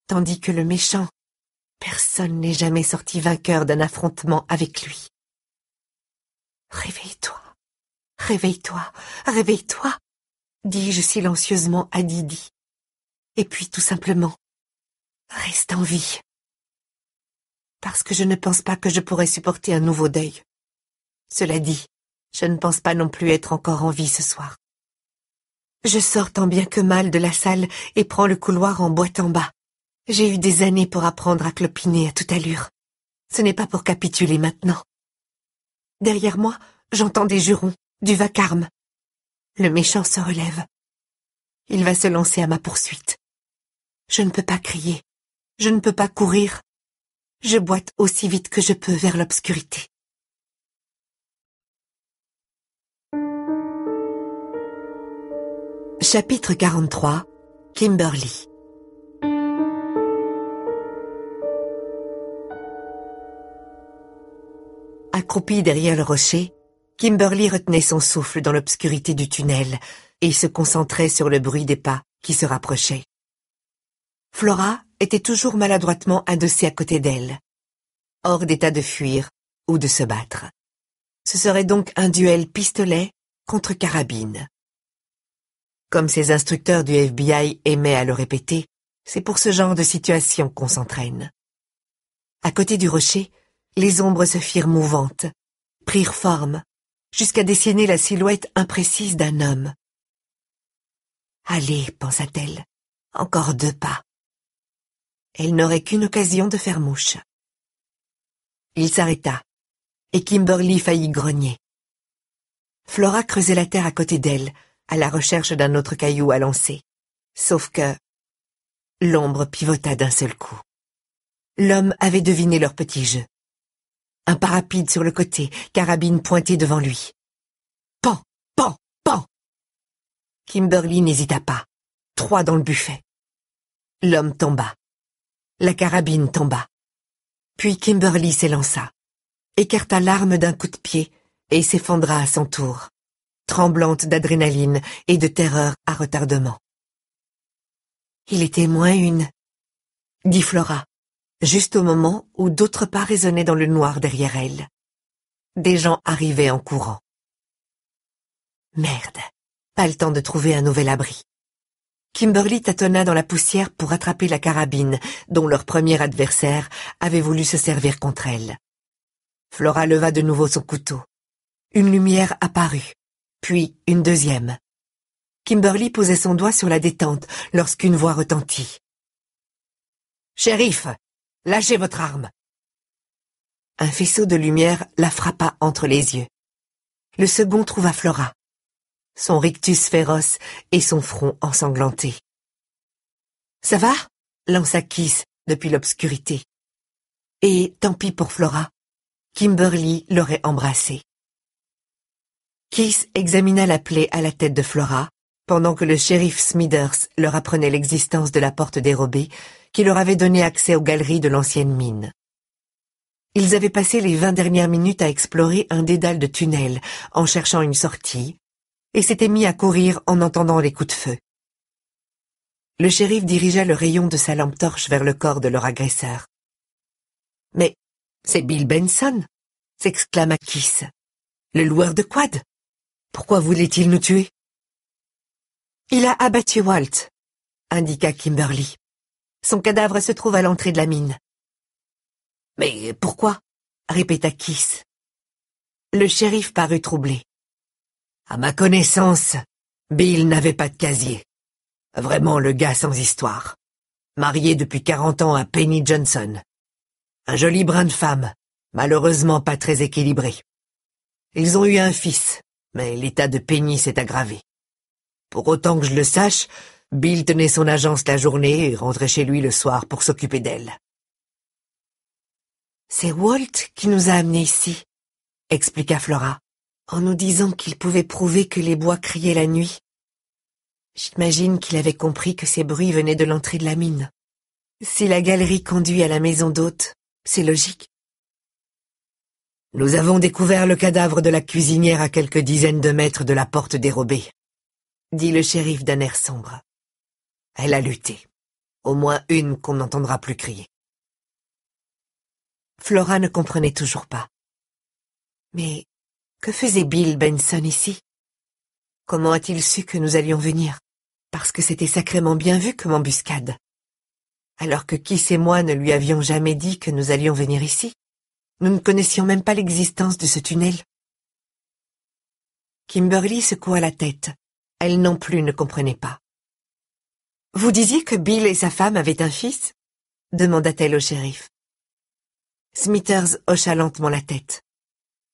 Tandis que le méchant, personne n'est jamais sorti vainqueur d'un affrontement avec lui. Réveille-toi, réveille-toi, réveille-toi, dis-je silencieusement à Didi. Et puis tout simplement, reste en vie. Parce que je ne pense pas que je pourrais supporter un nouveau deuil. Cela dit, je ne pense pas non plus être encore en vie ce soir. Je sors tant bien que mal de la salle et prends le couloir en boitant bas. J'ai eu des années pour apprendre à clopiner à toute allure. Ce n'est pas pour capituler maintenant. Derrière moi, j'entends des jurons, du vacarme. Le méchant se relève. Il va se lancer à ma poursuite. Je ne peux pas crier. Je ne peux pas courir. Je boite aussi vite que je peux vers l'obscurité. Chapitre 43. Kimberly. Accroupie derrière le rocher, Kimberly retenait son souffle dans l'obscurité du tunnel et se concentrait sur le bruit des pas qui se rapprochaient. Flora était toujours maladroitement adossée à côté d'elle, hors d'état de fuir ou de se battre. Ce serait donc un duel pistolet contre carabine. Comme ses instructeurs du FBI aimaient à le répéter, c'est pour ce genre de situation qu'on s'entraîne. À côté du rocher, les ombres se firent mouvantes, prirent forme, jusqu'à dessiner la silhouette imprécise d'un homme. « Allez, pensa-t-elle, encore 2 pas. » Elle n'aurait qu'une occasion de faire mouche. Il s'arrêta, et Kimberly faillit grogner. Flora creusait la terre à côté d'elle, à la recherche d'un autre caillou à lancer. Sauf que l'ombre pivota d'un seul coup. L'homme avait deviné leur petit jeu. Un pas rapide sur le côté, carabine pointée devant lui. Pan, pan, pan. Kimberly n'hésita pas. 3 dans le buffet. L'homme tomba. La carabine tomba. Puis Kimberly s'élança, écarta l'arme d'un coup de pied et s'effondra à son tour, tremblante d'adrénaline et de terreur à retardement. Il était -1, dit Flora, juste au moment où d'autres pas résonnaient dans le noir derrière elle. Des gens arrivaient en courant. Merde, pas le temps de trouver un nouvel abri. Kimberly tâtonna dans la poussière pour attraper la carabine dont leur premier adversaire avait voulu se servir contre elle. Flora leva de nouveau son couteau. Une lumière apparut, puis une deuxième. Kimberly posait son doigt sur la détente lorsqu'une voix retentit. « Shérif, lâchez votre arme !» Un faisceau de lumière la frappa entre les yeux. Le second trouva Flora, son rictus féroce et son front ensanglanté. « Ça va ?» lança Kiss depuis l'obscurité. Et tant pis pour Flora, Kimberly l'aurait embrassée. Kiss examina la plaie à la tête de Flora, pendant que le shérif Smithers leur apprenait l'existence de la porte dérobée qui leur avait donné accès aux galeries de l'ancienne mine. Ils avaient passé les 20 dernières minutes à explorer un dédale de tunnels en cherchant une sortie, et s'étaient mis à courir en entendant les coups de feu. Le shérif dirigea le rayon de sa lampe torche vers le corps de leur agresseur. « Mais c'est Bill Benson !» s'exclama Kiss. « Le loueur de quad. Pourquoi voulait-il nous tuer ?»« Il a abattu Walt », indiqua Kimberly. « Son cadavre se trouve à l'entrée de la mine. »« Mais pourquoi ?» répéta Kiss. Le shérif parut troublé. « À ma connaissance, Bill n'avait pas de casier. Vraiment le gars sans histoire. Marié depuis 40 ans à Penny Johnson. Un joli brin de femme, malheureusement pas très équilibré. Ils ont eu un fils, mais l'état de Penny s'est aggravé. Pour autant que je le sache, Bill tenait son agence la journée et rentrait chez lui le soir pour s'occuper d'elle. « C'est Walt qui nous a amenés ici, » expliqua Flora, en nous disant qu'il pouvait prouver que les bois criaient la nuit. J'imagine qu'il avait compris que ces bruits venaient de l'entrée de la mine. Si la galerie conduit à la maison d'hôte, c'est logique. Nous avons découvert le cadavre de la cuisinière à quelques dizaines de mètres de la porte dérobée, dit le shérif d'un air sombre. Elle a lutté. Au moins une qu'on n'entendra plus crier. Flora ne comprenait toujours pas. Mais que faisait Bill Benson ici? Comment a-t-il su que nous allions venir? Parce que c'était sacrément bien vu comme embuscade. Alors que Kiss et moi ne lui avions jamais dit que nous allions venir ici. Nous ne connaissions même pas l'existence de ce tunnel. Kimberly secoua la tête. Elle non plus ne comprenait pas. « Vous disiez que Bill et sa femme avaient un fils ?» demanda-t-elle au shérif. Smithers hocha lentement la tête,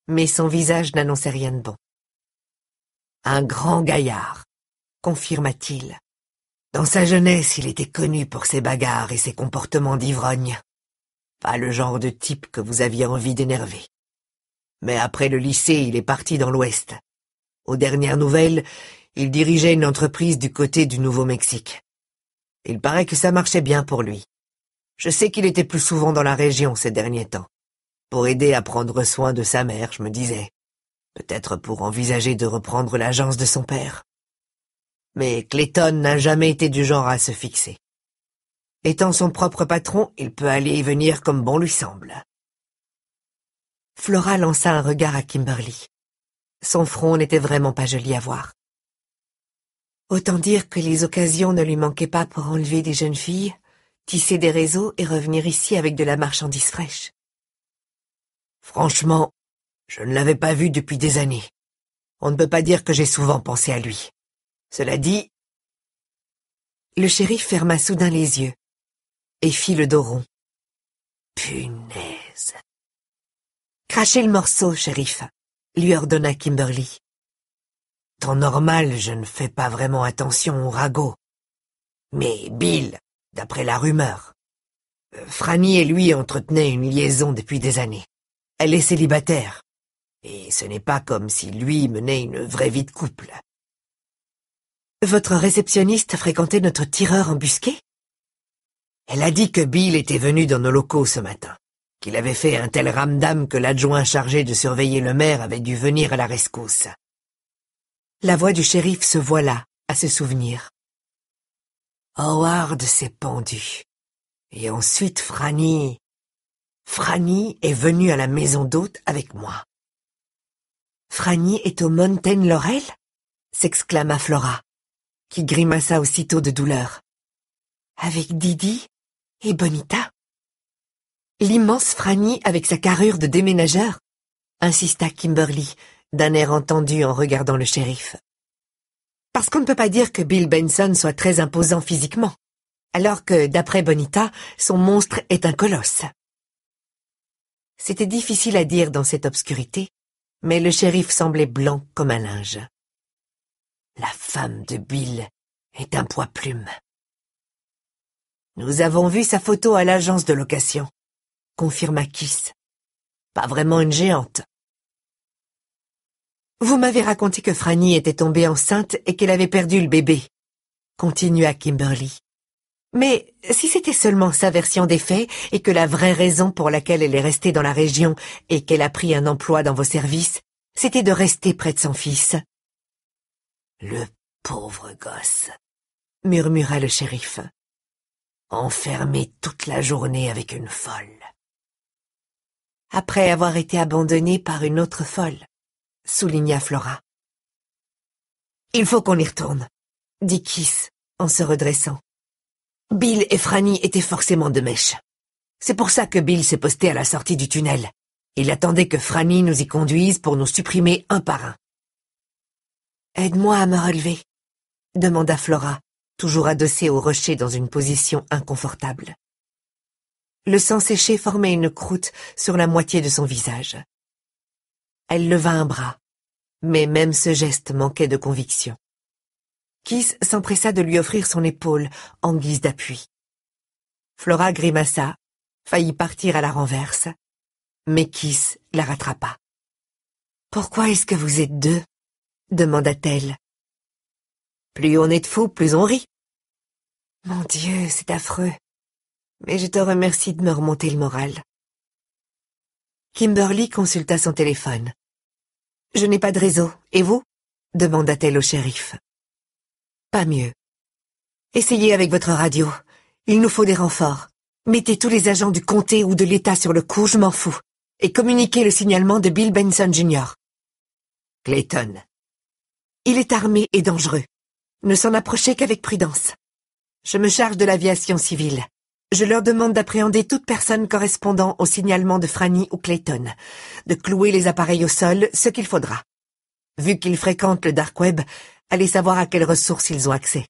mais son visage n'annonçait rien de bon. « Un grand gaillard, » confirma-t-il. « Dans sa jeunesse, il était connu pour ses bagarres et ses comportements d'ivrogne. Pas le genre de type que vous aviez envie d'énerver. Mais après le lycée, il est parti dans l'Ouest. Aux dernières nouvelles, il dirigeait une entreprise du côté du Nouveau-Mexique. Il paraît que ça marchait bien pour lui. Je sais qu'il était plus souvent dans la région ces derniers temps. Pour aider à prendre soin de sa mère, je me disais. Peut-être pour envisager de reprendre l'agence de son père. Mais Clayton n'a jamais été du genre à se fixer. Étant son propre patron, il peut aller et venir comme bon lui semble. Flora lança un regard à Kimberly. Son front n'était vraiment pas joli à voir. Autant dire que les occasions ne lui manquaient pas pour enlever des jeunes filles, tisser des réseaux et revenir ici avec de la marchandise fraîche. Franchement, je ne l'avais pas vu depuis des années. On ne peut pas dire que j'ai souvent pensé à lui. Cela dit... Le shérif ferma soudain les yeux et fit le dos rond. Punaise. Crachez le morceau, shérif, lui ordonna Kimberly. Temps normal, je ne fais pas vraiment attention au ragot. Mais Bill, d'après la rumeur. Franny et lui entretenaient une liaison depuis des années. Elle est célibataire. Et ce n'est pas comme si lui menait une vraie vie de couple. Votre réceptionniste fréquentait notre tireur embusqué? Elle a dit que Bill était venu dans nos locaux ce matin. qu'il avait fait un tel ramdam que l'adjoint chargé de surveiller le maire avait dû venir à la rescousse. La voix du shérif se voila à ce souvenir. Howard s'est pendu. Et ensuite Franny est venue à la maison d'hôte avec moi. Franny est au Mountain Laurel? S'exclama Flora, qui grimaça aussitôt de douleur. Avec Didi et Bonita? L'immense Franny avec sa carrure de déménageur? Insista Kimberly, d'un air entendu en regardant le shérif. Parce qu'on ne peut pas dire que Bill Benson soit très imposant physiquement, alors que, d'après Bonita, son monstre est un colosse. C'était difficile à dire dans cette obscurité, mais le shérif semblait blanc comme un linge. La femme de Bill est un poids-plume. Nous avons vu sa photo à l'agence de location, confirma Kiss. Pas vraiment une géante. Vous m'avez raconté que Franny était tombée enceinte et qu'elle avait perdu le bébé, continua Kimberly. Mais si c'était seulement sa version des faits et que la vraie raison pour laquelle elle est restée dans la région et qu'elle a pris un emploi dans vos services, c'était de rester près de son fils. Le pauvre gosse, murmura le shérif, enfermé toute la journée avec une folle. Après avoir été abandonné par une autre folle, souligna Flora. Il faut qu'on y retourne, dit Kiss en se redressant. Bill et Franny étaient forcément de mèche. C'est pour ça que Bill s'est posté à la sortie du tunnel. Il attendait que Franny nous y conduise pour nous supprimer un par un. Aide-moi à me relever, demanda Flora, toujours adossée au rocher dans une position inconfortable. Le sang séché formait une croûte sur la moitié de son visage. Elle leva un bras, mais même ce geste manquait de conviction. Kiss s'empressa de lui offrir son épaule en guise d'appui. Flora grimaça, faillit partir à la renverse, mais Kiss la rattrapa. « Pourquoi est-ce que vous êtes deux ?» demanda-t-elle. « Plus on est de fous, plus on rit. »« Mon Dieu, c'est affreux, mais je te remercie de me remonter le moral. » Kimberly consulta son téléphone. « Je n'ai pas de réseau, et vous ?» demanda-t-elle au shérif. « Pas mieux. Essayez avec votre radio. Il nous faut des renforts. Mettez tous les agents du comté ou de l'État sur le coup, je m'en fous. Et communiquez le signalement de Bill Benson Jr. Clayton. Il est armé et dangereux. Ne s'en approchez qu'avec prudence. Je me charge de l'aviation civile. Je leur demande d'appréhender toute personne correspondant au signalement de Franny ou Clayton, de clouer les appareils au sol, ce qu'il faudra. Vu qu'ils fréquentent le dark web, allez savoir à quelles ressources ils ont accès.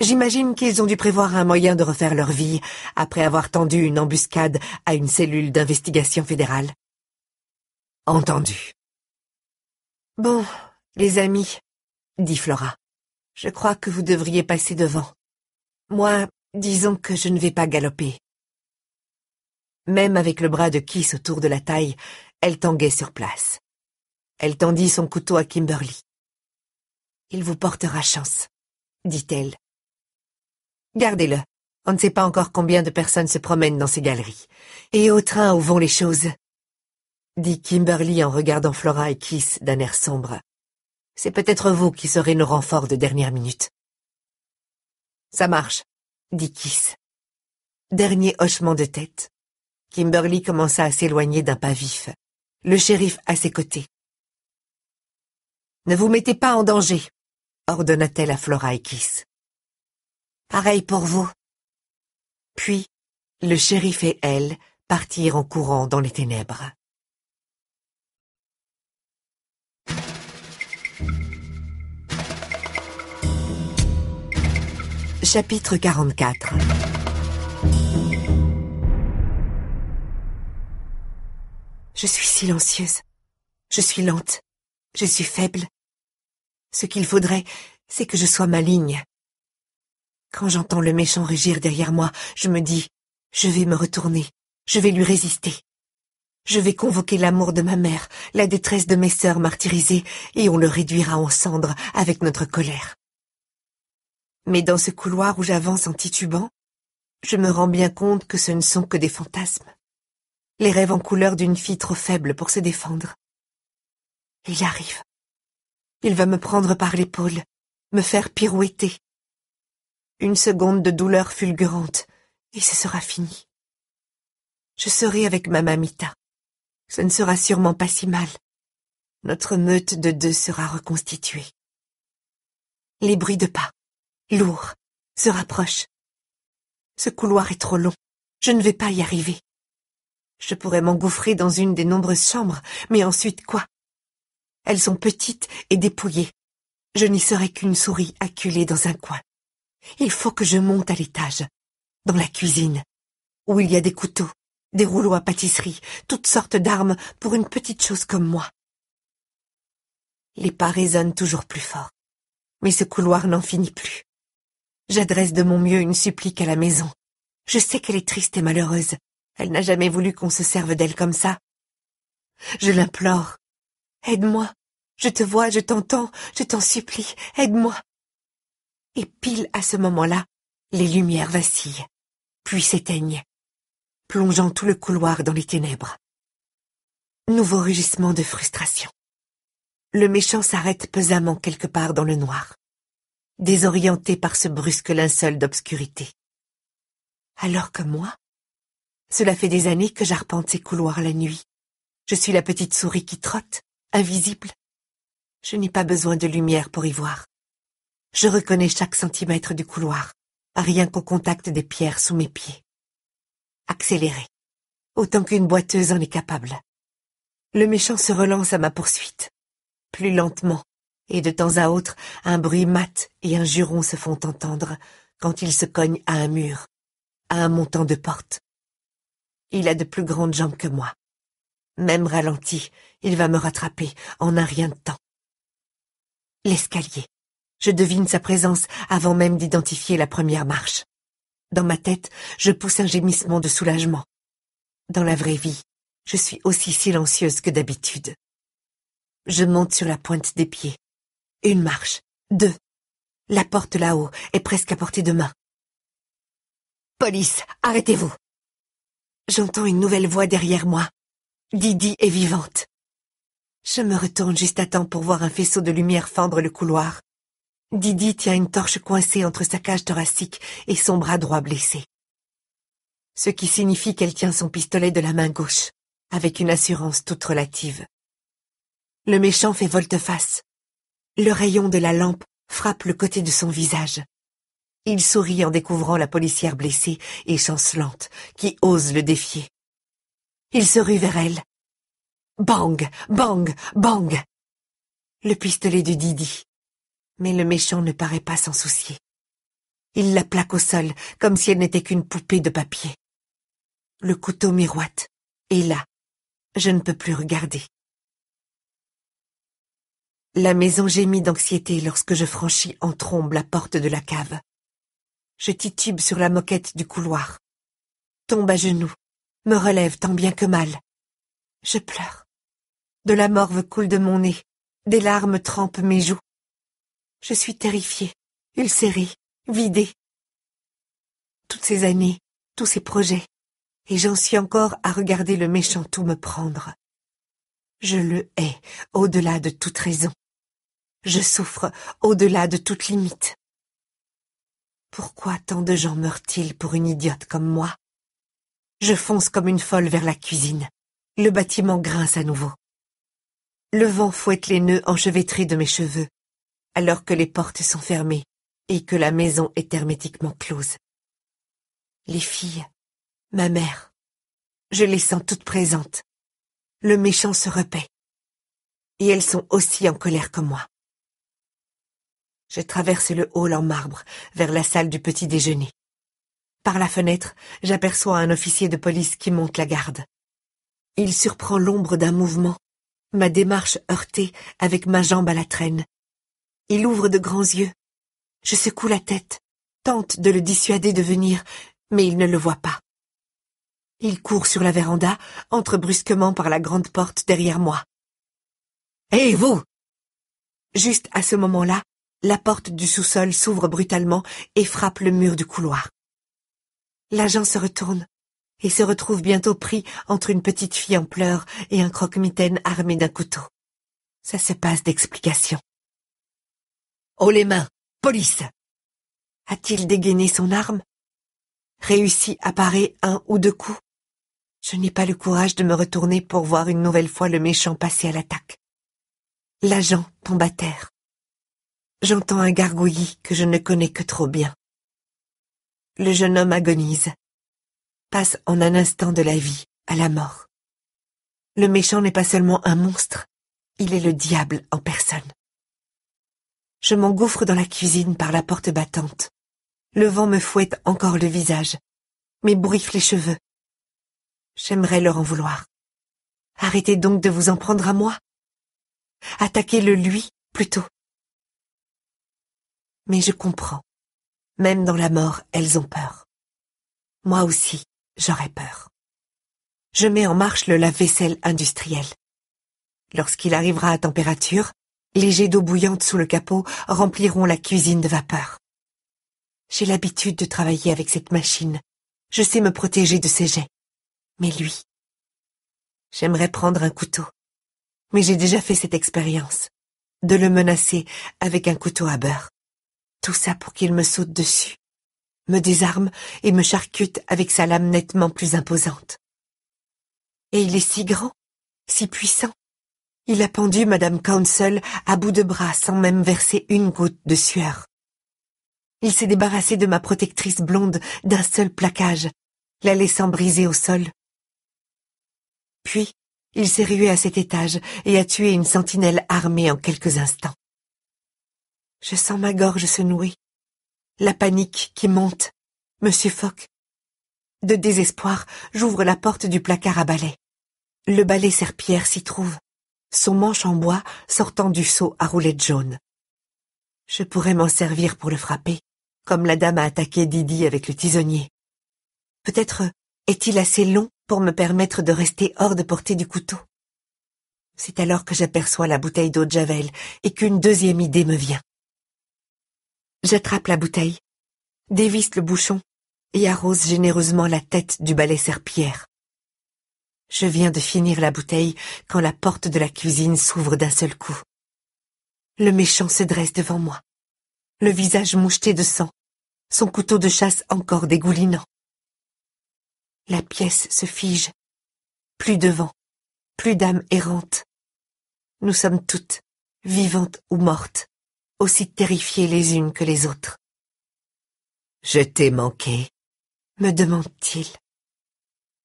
J'imagine qu'ils ont dû prévoir un moyen de refaire leur vie après avoir tendu une embuscade à une cellule d'investigation fédérale. Entendu. Bon, les amis, dit Flora, je crois que vous devriez passer devant. Moi, disons que je ne vais pas galoper. Même avec le bras de Kiss autour de la taille, elle tanguait sur place. Elle tendit son couteau à Kimberly. Il vous portera chance, dit-elle. Gardez-le. On ne sait pas encore combien de personnes se promènent dans ces galeries. Et au train où vont les choses, dit Kimberly en regardant Flora et Kiss d'un air sombre. C'est peut-être vous qui serez nos renforts de dernière minute. Ça marche, dit Kiss. Dernier hochement de tête. Kimberly commença à s'éloigner d'un pas vif, le shérif à ses côtés. Ne vous mettez pas en danger, ordonna-t-elle à Flora et Kiss. Pareil pour vous. Puis, le shérif et elle partirent en courant dans les ténèbres. Chapitre 44. Je suis silencieuse. Je suis lente. Je suis faible. Ce qu'il faudrait, c'est que je sois maligne. Quand j'entends le méchant rugir derrière moi, je me dis, je vais me retourner, je vais lui résister. Je vais convoquer l'amour de ma mère, la détresse de mes sœurs martyrisées, et on le réduira en cendres avec notre colère. Mais dans ce couloir où j'avance en titubant, je me rends bien compte que ce ne sont que des fantasmes. les rêves en couleur d'une fille trop faible pour se défendre. Il arrive. Il va me prendre par l'épaule, me faire pirouetter. Une seconde de douleur fulgurante, et ce sera fini. Je serai avec ma mamita. Ce ne sera sûrement pas si mal. Notre meute de deux sera reconstituée. Les bruits de pas, lourds, se rapprochent. Ce couloir est trop long. Je ne vais pas y arriver. Je pourrais m'engouffrer dans une des nombreuses chambres, mais ensuite quoi? Elles sont petites et dépouillées. Je n'y serai qu'une souris acculée dans un coin. Il faut que je monte à l'étage, dans la cuisine, où il y a des couteaux, des rouleaux à pâtisserie, toutes sortes d'armes pour une petite chose comme moi. Les pas résonnent toujours plus fort, mais ce couloir n'en finit plus. J'adresse de mon mieux une supplique à la maison. Je sais qu'elle est triste et malheureuse. Elle n'a jamais voulu qu'on se serve d'elle comme ça. Je l'implore. Aide-moi. Je te vois, je t'entends, je t'en supplie. Aide-moi. Et pile à ce moment-là, les lumières vacillent, puis s'éteignent, plongeant tout le couloir dans les ténèbres. Nouveau rugissement de frustration. Le méchant s'arrête pesamment quelque part dans le noir, désorienté par ce brusque linceul d'obscurité. Alors que moi, cela fait des années que j'arpente ces couloirs la nuit. Je suis la petite souris qui trotte, invisible. Je n'ai pas besoin de lumière pour y voir. Je reconnais chaque centimètre du couloir, rien qu'au contact des pierres sous mes pieds. Accéléré, autant qu'une boiteuse en est capable. Le méchant se relance à ma poursuite, plus lentement, et de temps à autre, un bruit mat et un juron se font entendre quand il se cogne à un mur, à un montant de porte. Il a de plus grandes jambes que moi. Même ralenti, il va me rattraper en un rien de temps. L'escalier. Je devine sa présence avant même d'identifier la première marche. Dans ma tête, je pousse un gémissement de soulagement. Dans la vraie vie, je suis aussi silencieuse que d'habitude. Je monte sur la pointe des pieds. Une marche, deux. La porte là-haut est presque à portée de main. Police, arrêtez-vous! J'entends une nouvelle voix derrière moi. Didi est vivante. Je me retourne juste à temps pour voir un faisceau de lumière fendre le couloir. Didi tient une torche coincée entre sa cage thoracique et son bras droit blessé. Ce qui signifie qu'elle tient son pistolet de la main gauche, avec une assurance toute relative. Le méchant fait volte-face. Le rayon de la lampe frappe le côté de son visage. Il sourit en découvrant la policière blessée et chancelante, qui ose le défier. Il se rue vers elle. Bang, bang, bang. Le pistolet de Didi. Mais le méchant ne paraît pas s'en soucier. Il la plaque au sol, comme si elle n'était qu'une poupée de papier. Le couteau miroite. Et là, je ne peux plus regarder. La maison gémit d'anxiété lorsque je franchis en trombe la porte de la cave. Je titube sur la moquette du couloir. Tombe à genoux, me relève tant bien que mal. Je pleure. De la morve coule de mon nez, des larmes trempent mes joues. Je suis terrifiée, ulcérée, vidée. Toutes ces années, tous ces projets, et j'en suis encore à regarder le méchant tout me prendre. Je le hais au-delà de toute raison. Je souffre au-delà de toute limite. Pourquoi tant de gens meurent-ils pour une idiote comme moi? Je fonce comme une folle vers la cuisine. Le bâtiment grince à nouveau. Le vent fouette les nœuds enchevêtrés de mes cheveux, alors que les portes sont fermées et que la maison est hermétiquement close. Les filles, ma mère, je les sens toutes présentes. Le méchant se repaît. Et elles sont aussi en colère que moi. Je traverse le hall en marbre vers la salle du petit déjeuner. Par la fenêtre, j'aperçois un officier de police qui monte la garde. Il surprend l'ombre d'un mouvement, ma démarche heurtée avec ma jambe à la traîne. Il ouvre de grands yeux. Je secoue la tête, tente de le dissuader de venir, mais il ne le voit pas. Il court sur la véranda, entre brusquement par la grande porte derrière moi. « Hé, vous !» Juste à ce moment-là, la porte du sous-sol s'ouvre brutalement et frappe le mur du couloir. L'agent se retourne. et se retrouve bientôt pris entre une petite fille en pleurs et un croque-mitaine armé d'un couteau. Ça se passe d'explications. « Haut les mains! Police !» A-t-il dégainé son arme? Réussi à parer 1 ou 2 coups? Je n'ai pas le courage de me retourner pour voir une nouvelle fois le méchant passer à l'attaque. L'agent tombe à terre. J'entends un gargouillis que je ne connais que trop bien. Le jeune homme agonise, passe en un instant de la vie à la mort. Le méchant n'est pas seulement un monstre, il est le diable en personne. Je m'engouffre dans la cuisine par la porte battante. Le vent me fouette encore le visage, m'ébouriffe les cheveux. J'aimerais leur en vouloir. Arrêtez donc de vous en prendre à moi. Attaquez-le lui, plutôt. Mais je comprends. Même dans la mort, elles ont peur. Moi aussi, j'aurais peur. Je mets en marche le lave-vaisselle industriel. Lorsqu'il arrivera à température, les jets d'eau bouillante sous le capot rempliront la cuisine de vapeur. J'ai l'habitude de travailler avec cette machine. Je sais me protéger de ces jets. Mais lui... J'aimerais prendre un couteau. Mais j'ai déjà fait cette expérience. De le menacer avec un couteau à beurre. Tout ça pour qu'il me saute dessus, me désarme et me charcute avec sa lame nettement plus imposante. Et il est si grand, si puissant. Il a pendu Madame Council à bout de bras sans même verser une goutte de sueur. Il s'est débarrassé de ma protectrice blonde d'un seul plaquage, la laissant briser au sol. Puis, il s'est rué à cet étage et a tué une sentinelle armée en quelques instants. Je sens ma gorge se nouer. La panique qui monte me suffoque. De désespoir, j'ouvre la porte du placard à balai. Le balai serpillère s'y trouve, son manche en bois sortant du seau à roulettes jaunes. Je pourrais m'en servir pour le frapper, comme la dame a attaqué Didi avec le tisonnier. Peut-être est-il assez long pour me permettre de rester hors de portée du couteau. C'est alors que j'aperçois la bouteille d'eau de Javel et qu'une deuxième idée me vient. J'attrape la bouteille, dévisse le bouchon et arrose généreusement la tête du balai serpillière. Je viens de finir la bouteille quand la porte de la cuisine s'ouvre d'un seul coup. Le méchant se dresse devant moi, le visage moucheté de sang, son couteau de chasse encore dégoulinant. La pièce se fige. Plus de vent, plus d'âme errante. Nous sommes toutes, vivantes ou mortes, aussi terrifiées les unes que les autres. « Je t'ai manqué ?» me demande-t-il.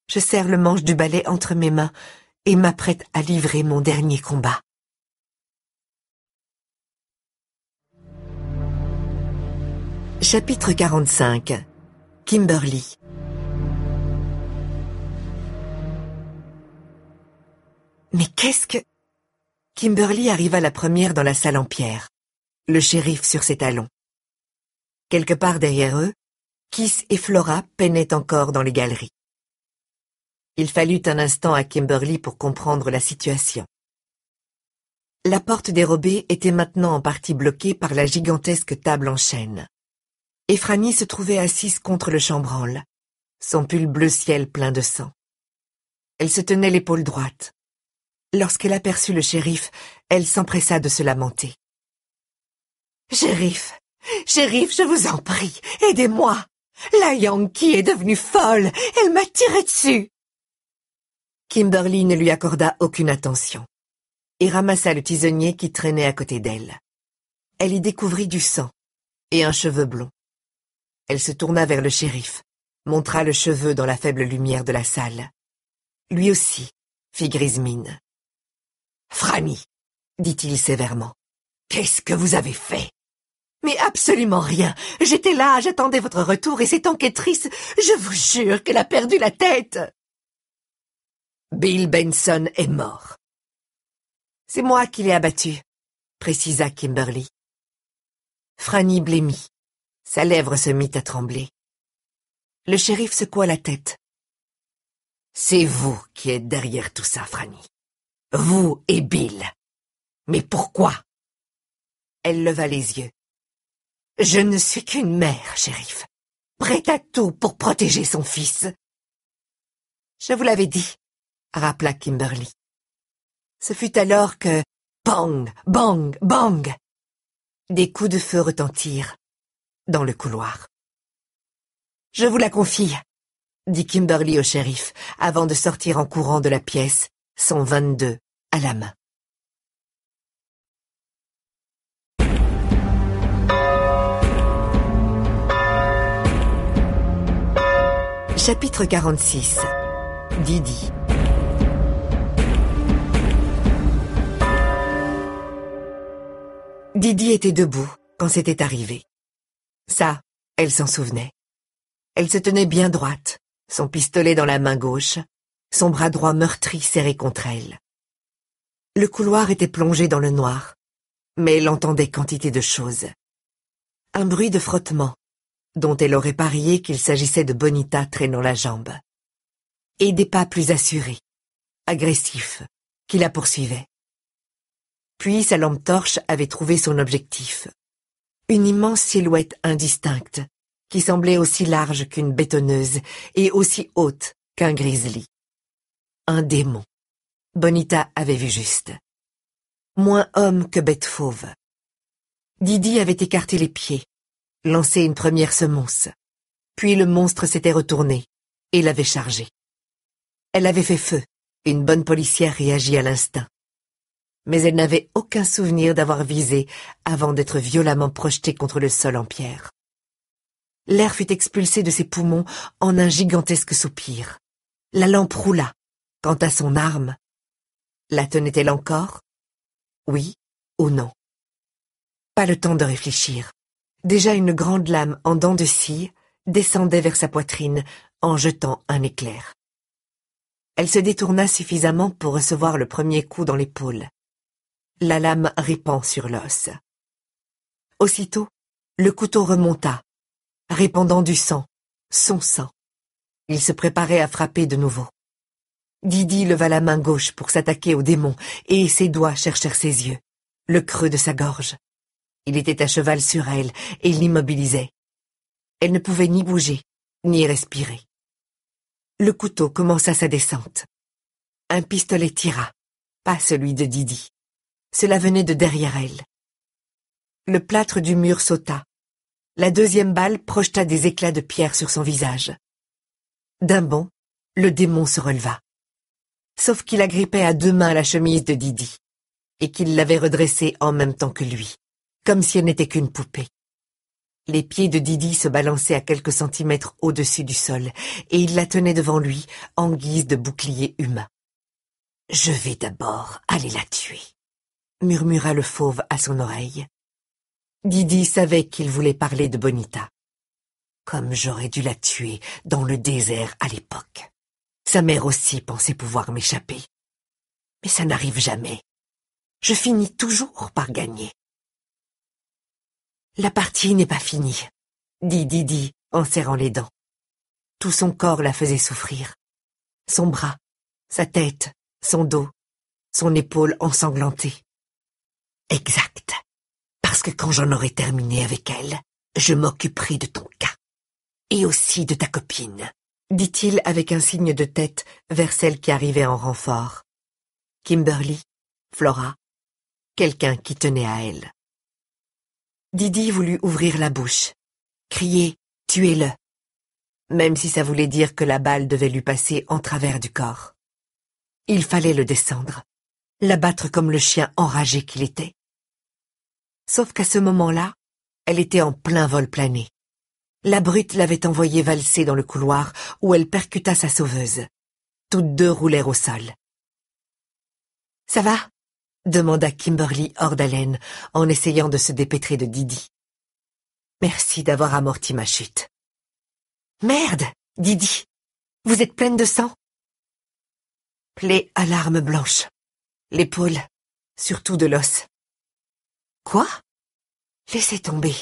Je serre le manche du balai entre mes mains et m'apprête à livrer mon dernier combat. Chapitre 45. Kimberly. Mais qu'est-ce que... Kimberly arriva la première dans la salle en pierre, le shérif sur ses talons. Quelque part derrière eux, Kiss et Flora peinaient encore dans les galeries. Il fallut un instant à Kimberly pour comprendre la situation. La porte dérobée était maintenant en partie bloquée par la gigantesque table en chêne. Et Franny se trouvait assise contre le chambranle, son pull bleu ciel plein de sang. Elle se tenait l'épaule droite. Lorsqu'elle aperçut le shérif, elle s'empressa de se lamenter. « Shérif, shérif, je vous en prie, aidez-moi. La Yankee est devenue folle, elle m'a tiré dessus. » Kimberly ne lui accorda aucune attention et ramassa le tisonnier qui traînait à côté d'elle. Elle y découvrit du sang et un cheveu blond. Elle se tourna vers le shérif, montra le cheveu dans la faible lumière de la salle. Lui aussi fit grise mine. « Franny, dit-il sévèrement, qu'est-ce que vous avez fait? » « Mais absolument rien. J'étais là, j'attendais votre retour et cette enquêtrice, je vous jure qu'elle a perdu la tête. » « Bill Benson est mort. »« C'est moi qui l'ai abattu, » précisa Kimberly. Franny blêmit. Sa lèvre se mit à trembler. Le shérif secoua la tête. « C'est vous qui êtes derrière tout ça, Franny. Vous et Bill. Mais pourquoi ?» Elle leva les yeux. « Je ne suis qu'une mère, shérif, prête à tout pour protéger son fils. Je vous l'avais dit, rappela Kimberly. Ce fut alors que, bang, bang, bang, des coups de feu retentirent dans le couloir. Je vous la confie, dit Kimberly au shérif, avant de sortir en courant de la pièce, son 22 à la main. Chapitre 46. Didi. Didi était debout quand c'était arrivé. Ça, elle s'en souvenait. Elle se tenait bien droite, son pistolet dans la main gauche, son bras droit meurtri serré contre elle. Le couloir était plongé dans le noir, mais elle entendait quantité de choses. Un bruit de frottement, dont elle aurait parié qu'il s'agissait de Bonita traînant la jambe. Et des pas plus assurés, agressifs, qui la poursuivaient. Puis sa lampe torche avait trouvé son objectif. Une immense silhouette indistincte, qui semblait aussi large qu'une bétonneuse et aussi haute qu'un grizzly. Un démon. Bonita avait vu juste. Moins homme que bête fauve. Didi avait écarté les pieds, lancé une première semonce. Puis le monstre s'était retourné et l'avait chargé. Elle avait fait feu. Une bonne policière réagit à l'instinct. Mais elle n'avait aucun souvenir d'avoir visé avant d'être violemment projetée contre le sol en pierre. L'air fut expulsé de ses poumons en un gigantesque soupir. La lampe roula. Quant à son arme, la tenait-elle encore? Oui ou non? Pas le temps de réfléchir. Déjà une grande lame en dents de scie descendait vers sa poitrine en jetant un éclair. Elle se détourna suffisamment pour recevoir le premier coup dans l'épaule. La lame ripant sur l'os. Aussitôt, le couteau remonta, répandant du sang, son sang. Il se préparait à frapper de nouveau. Didi leva la main gauche pour s'attaquer au démon et ses doigts cherchèrent ses yeux, le creux de sa gorge. Il était à cheval sur elle et l'immobilisait. Elle ne pouvait ni bouger, ni respirer. Le couteau commença sa descente. Un pistolet tira, pas celui de Didi. Cela venait de derrière elle. Le plâtre du mur sauta. La deuxième balle projeta des éclats de pierre sur son visage. D'un bond, le démon se releva. Sauf qu'il agrippait à deux mains la chemise de Didi, et qu'il l'avait redressée en même temps que lui, comme si elle n'était qu'une poupée. Les pieds de Didi se balançaient à quelques centimètres au-dessus du sol, et il la tenait devant lui en guise de bouclier humain. « Je vais d'abord aller la tuer », murmura le fauve à son oreille. Didi savait qu'il voulait parler de Bonita. Comme j'aurais dû la tuer dans le désert à l'époque. Sa mère aussi pensait pouvoir m'échapper. Mais ça n'arrive jamais. Je finis toujours par gagner. La partie n'est pas finie, dit Didi en serrant les dents. Tout son corps la faisait souffrir. Son bras, sa tête, son dos, son épaule ensanglantée. Exact. Parce que quand j'en aurai terminé avec elle, je m'occuperai de ton cas. Et aussi de ta copine, dit-il avec un signe de tête vers celle qui arrivait en renfort. Kimberly, Flora, quelqu'un qui tenait à elle. Didi voulut ouvrir la bouche, crier « Tuez-le », même si ça voulait dire que la balle devait lui passer en travers du corps. Il fallait le descendre, l'abattre comme le chien enragé qu'il était. Sauf qu'à ce moment-là, elle était en plein vol plané. La brute l'avait envoyée valser dans le couloir où elle percuta sa sauveuse. Toutes deux roulèrent au sol. « Ça va ?» demanda Kimberly hors d'haleine en essayant de se dépêtrer de Didi. « Merci d'avoir amorti ma chute. »« Merde, Didi, vous êtes pleine de sang ?» Plaie à l'arme blanche. L'épaule, surtout de l'os. « Quoi ?» ?»« Laissez tomber.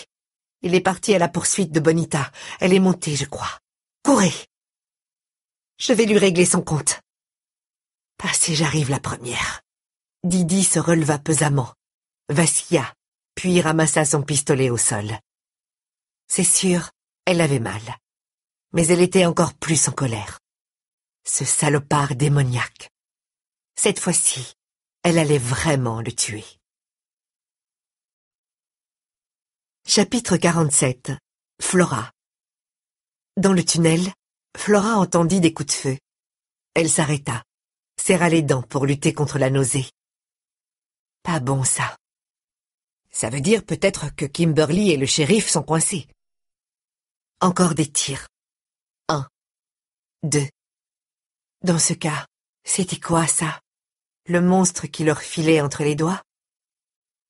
Il est parti à la poursuite de Bonita. Elle est montée, je crois. Courez. Je vais lui régler son compte. » Pas si j'arrive la première. Didi se releva pesamment, vacilla, puis ramassa son pistolet au sol. C'est sûr, elle avait mal. Mais elle était encore plus en colère. Ce salopard démoniaque. Cette fois-ci, elle allait vraiment le tuer. Chapitre 47. Flora. Dans le tunnel, Flora entendit des coups de feu. Elle s'arrêta, serra les dents pour lutter contre la nausée. Pas bon, ça. Ça veut dire peut-être que Kimberly et le shérif sont coincés. Encore des tirs. 1, 2. Dans ce cas, c'était quoi, ça? Le monstre qui leur filait entre les doigts?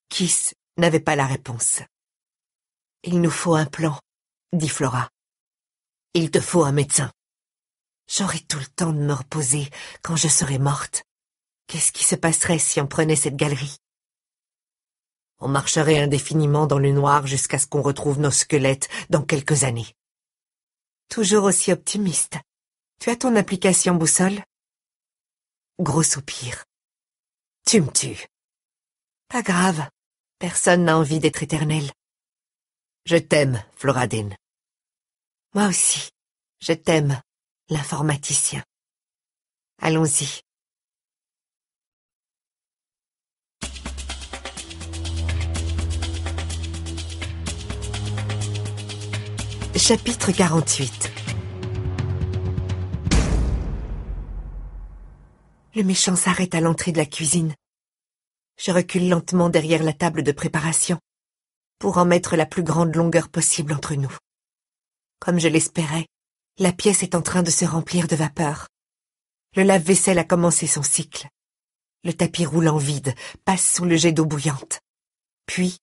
Kiss n'avait pas la réponse. « Il nous faut un plan », dit Flora. « Il te faut un médecin. J'aurai tout le temps de me reposer quand je serai morte. Qu'est-ce qui se passerait si on prenait cette galerie? On marcherait indéfiniment dans le noir jusqu'à ce qu'on retrouve nos squelettes dans quelques années. » Toujours aussi optimiste. Tu as ton application boussole? Gros soupir. Tu me tues. Pas grave, personne n'a envie d'être éternel. Je t'aime, Floradine. Moi aussi, je t'aime, l'informaticien. Allons-y. Chapitre 48. Le méchant s'arrête à l'entrée de la cuisine. Je recule lentement derrière la table de préparation, pour en mettre la plus grande longueur possible entre nous. Comme je l'espérais, la pièce est en train de se remplir de vapeur. Le lave-vaisselle a commencé son cycle. Le tapis roulant vide passe sous le jet d'eau bouillante. Puis,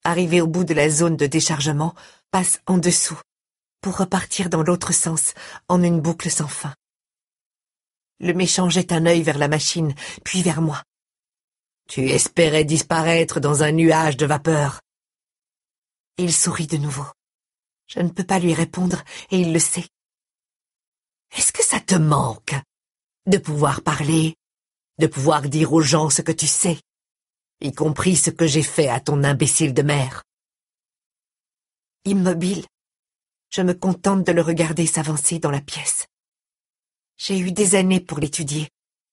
arrivé au bout de la zone de déchargement, passe en dessous, pour repartir dans l'autre sens en une boucle sans fin. Le méchant jette un œil vers la machine, puis vers moi. « Tu espérais disparaître dans un nuage de vapeur. » Il sourit de nouveau. Je ne peux pas lui répondre, et il le sait. « Est-ce que ça te manque de pouvoir parler, de pouvoir dire aux gens ce que tu sais, y compris ce que j'ai fait à ton imbécile de mère ?» Immobile, je me contente de le regarder s'avancer dans la pièce. J'ai eu des années pour l'étudier,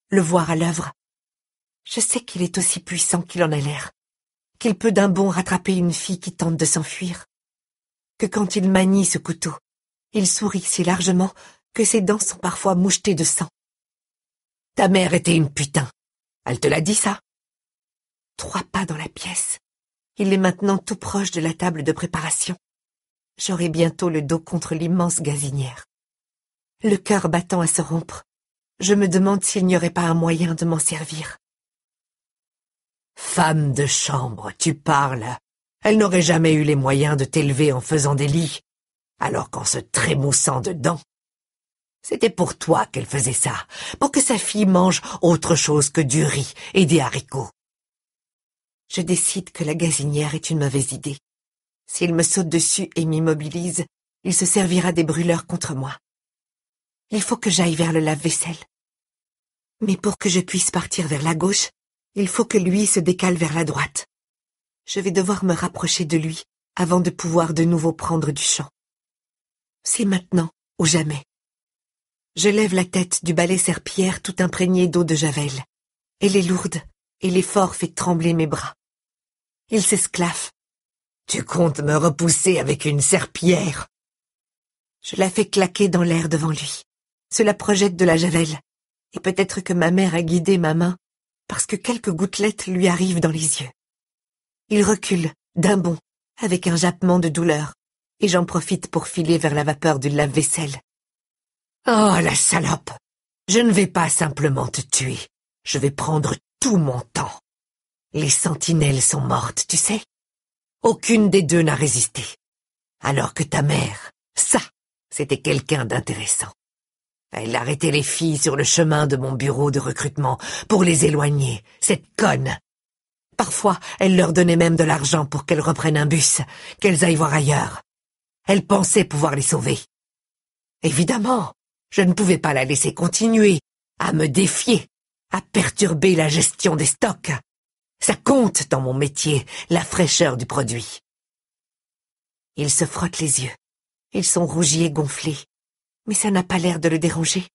le voir à l'œuvre. Je sais qu'il est aussi puissant qu'il en a l'air, qu'il peut d'un bond rattraper une fille qui tente de s'enfuir, que quand il manie ce couteau, il sourit si largement que ses dents sont parfois mouchetées de sang. Ta mère était une putain. Elle te l'a dit, ça? 3 pas dans la pièce. Il est maintenant tout proche de la table de préparation. J'aurai bientôt le dos contre l'immense gazinière. Le cœur battant à se rompre, je me demande s'il n'y aurait pas un moyen de m'en servir. Femme de chambre, tu parles. Elle n'aurait jamais eu les moyens de t'élever en faisant des lits, alors qu'en se trémoussant dedans. C'était pour toi qu'elle faisait ça, pour que sa fille mange autre chose que du riz et des haricots. Je décide que la gazinière est une mauvaise idée. S'il me saute dessus et m'immobilise, il se servira des brûleurs contre moi. Il faut que j'aille vers le lave-vaisselle. Mais pour que je puisse partir vers la gauche, il faut que lui se décale vers la droite. Je vais devoir me rapprocher de lui avant de pouvoir de nouveau prendre du champ. C'est maintenant ou jamais. Je lève la tête du balai serpillière tout imprégné d'eau de javel. Elle est lourde et l'effort fait trembler mes bras. Il s'esclaffe. Tu comptes me repousser avec une serpillière? Je la fais claquer dans l'air devant lui. Cela projette de la javel. Et peut-être que ma mère a guidé ma main parce que quelques gouttelettes lui arrivent dans les yeux. Il recule d'un bond avec un jappement de douleur et j'en profite pour filer vers la vapeur du lave-vaisselle. Oh, la salope! Je ne vais pas simplement te tuer. Je vais prendre tout mon temps. Les sentinelles sont mortes, tu sais. Aucune des deux n'a résisté. Alors que ta mère, ça, c'était quelqu'un d'intéressant. Elle arrêtait les filles sur le chemin de mon bureau de recrutement pour les éloigner, cette conne. Parfois, elle leur donnait même de l'argent pour qu'elles reprennent un bus, qu'elles aillent voir ailleurs. Elle pensait pouvoir les sauver. Évidemment, je ne pouvais pas la laisser continuer à me défier, à perturber la gestion des stocks. Ça compte dans mon métier, la fraîcheur du produit. Il se frotte les yeux. Ils sont rougis et gonflés. Mais ça n'a pas l'air de le déranger.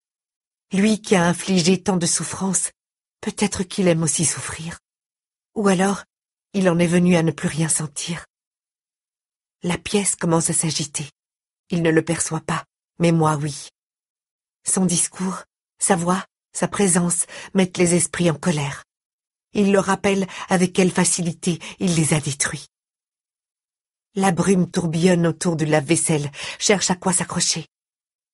Lui qui a infligé tant de souffrances, peut-être qu'il aime aussi souffrir. Ou alors, il en est venu à ne plus rien sentir. La pièce commence à s'agiter. Il ne le perçoit pas, mais moi oui. Son discours, sa voix, sa présence mettent les esprits en colère. Il leur rappelle avec quelle facilité il les a détruits. La brume tourbillonne autour du lave-vaisselle, cherche à quoi s'accrocher.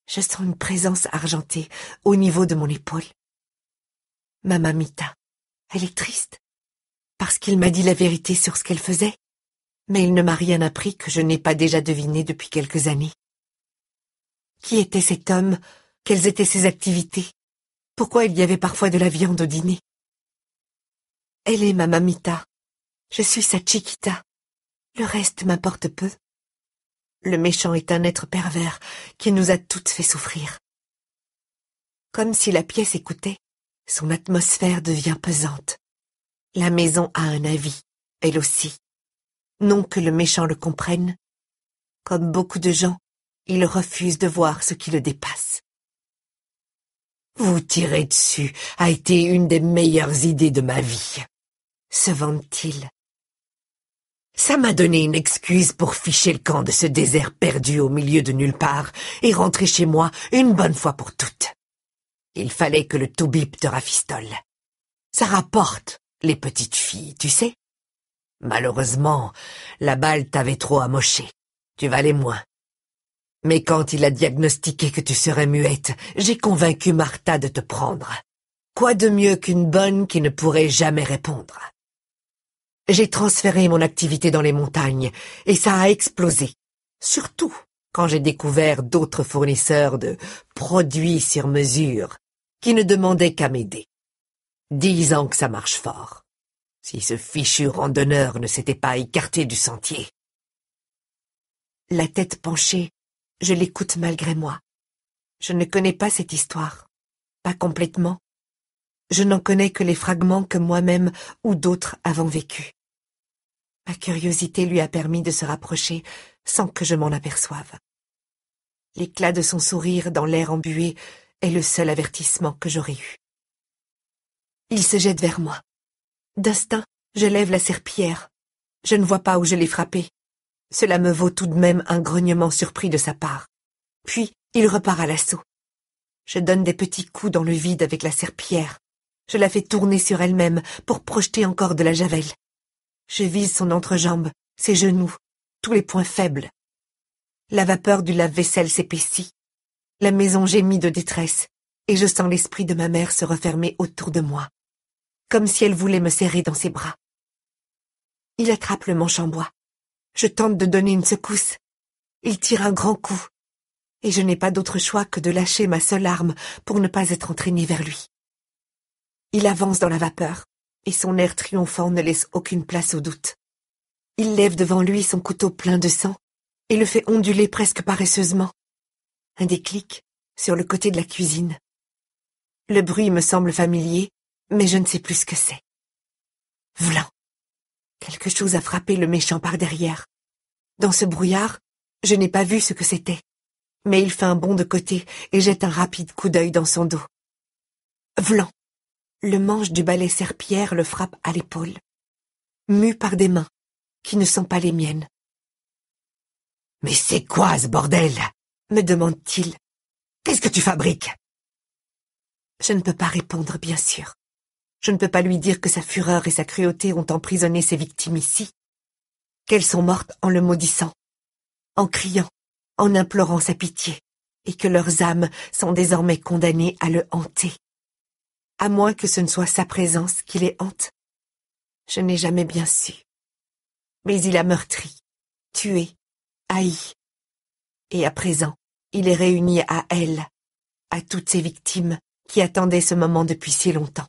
Je sens une présence argentée au niveau de mon épaule. Ma mamita, elle est triste, parce qu'il m'a dit la vérité sur ce qu'elle faisait, mais il ne m'a rien appris que je n'ai pas déjà deviné depuis quelques années. Qui était cet homme? Quelles étaient ses activités? Pourquoi il y avait parfois de la viande au dîner? Elle est ma mamita. Je suis sa chiquita. Le reste m'importe peu. Le méchant est un être pervers qui nous a toutes fait souffrir. Comme si la pièce écoutait, son atmosphère devient pesante. La maison a un avis, elle aussi. Non que le méchant le comprenne. Comme beaucoup de gens, il refuse de voir ce qui le dépasse. Vous tirer dessus a été une des meilleures idées de ma vie, se vante-t-il. Ça m'a donné une excuse pour ficher le camp de ce désert perdu au milieu de nulle part et rentrer chez moi une bonne fois pour toutes. Il fallait que le toubib te rafistole. Ça rapporte, les petites filles, tu sais. Malheureusement, la balle t'avait trop amoché. Tu valais moins. Mais quand il a diagnostiqué que tu serais muette, j'ai convaincu Martha de te prendre. Quoi de mieux qu'une bonne qui ne pourrait jamais répondre? J'ai transféré mon activité dans les montagnes, et ça a explosé. Surtout quand j'ai découvert d'autres fournisseurs de produits sur mesure, qui ne demandaient qu'à m'aider. 10 ans que ça marche fort. Si ce fichu randonneur ne s'était pas écarté du sentier. La tête penchée, je l'écoute malgré moi. Je ne connais pas cette histoire. Pas complètement. Je n'en connais que les fragments que moi-même ou d'autres avons vécus. Ma curiosité lui a permis de se rapprocher sans que je m'en aperçoive. L'éclat de son sourire dans l'air embué est le seul avertissement que j'aurais eu. Il se jette vers moi. D'instinct, je lève la serpillière. Je ne vois pas où je l'ai frappé. Cela me vaut tout de même un grognement surpris de sa part. Puis, il repart à l'assaut. Je donne des petits coups dans le vide avec la serpillière. Je la fais tourner sur elle-même pour projeter encore de la javel. Je vise son entrejambe, ses genoux, tous les points faibles. La vapeur du lave-vaisselle s'épaissit. La maison gémit de détresse, et je sens l'esprit de ma mère se refermer autour de moi, comme si elle voulait me serrer dans ses bras. Il attrape le manche en bois. Je tente de donner une secousse. Il tire un grand coup, et je n'ai pas d'autre choix que de lâcher ma seule arme pour ne pas être entraînée vers lui. Il avance dans la vapeur, et son air triomphant ne laisse aucune place au doute. Il lève devant lui son couteau plein de sang, et le fait onduler presque paresseusement. Un déclic, sur le côté de la cuisine. Le bruit me semble familier, mais je ne sais plus ce que c'est. V'lan! Quelque chose a frappé le méchant par derrière. Dans ce brouillard, je n'ai pas vu ce que c'était, mais il fait un bond de côté et jette un rapide coup d'œil dans son dos. V'lan! Le manche du balai serpillière le frappe à l'épaule, mu par des mains qui ne sont pas les miennes. « Mais c'est quoi ce bordel ?» me demande-t-il. « Qu'est-ce que tu fabriques ?» Je ne peux pas répondre, bien sûr. Je ne peux pas lui dire que sa fureur et sa cruauté ont emprisonné ses victimes ici, qu'elles sont mortes en le maudissant, en criant, en implorant sa pitié, et que leurs âmes sont désormais condamnées à le hanter. À moins que ce ne soit sa présence qui les hante. Je n'ai jamais bien su. Mais il a meurtri, tué, haï. Et à présent, il est réuni à elle, à toutes ses victimes qui attendaient ce moment depuis si longtemps.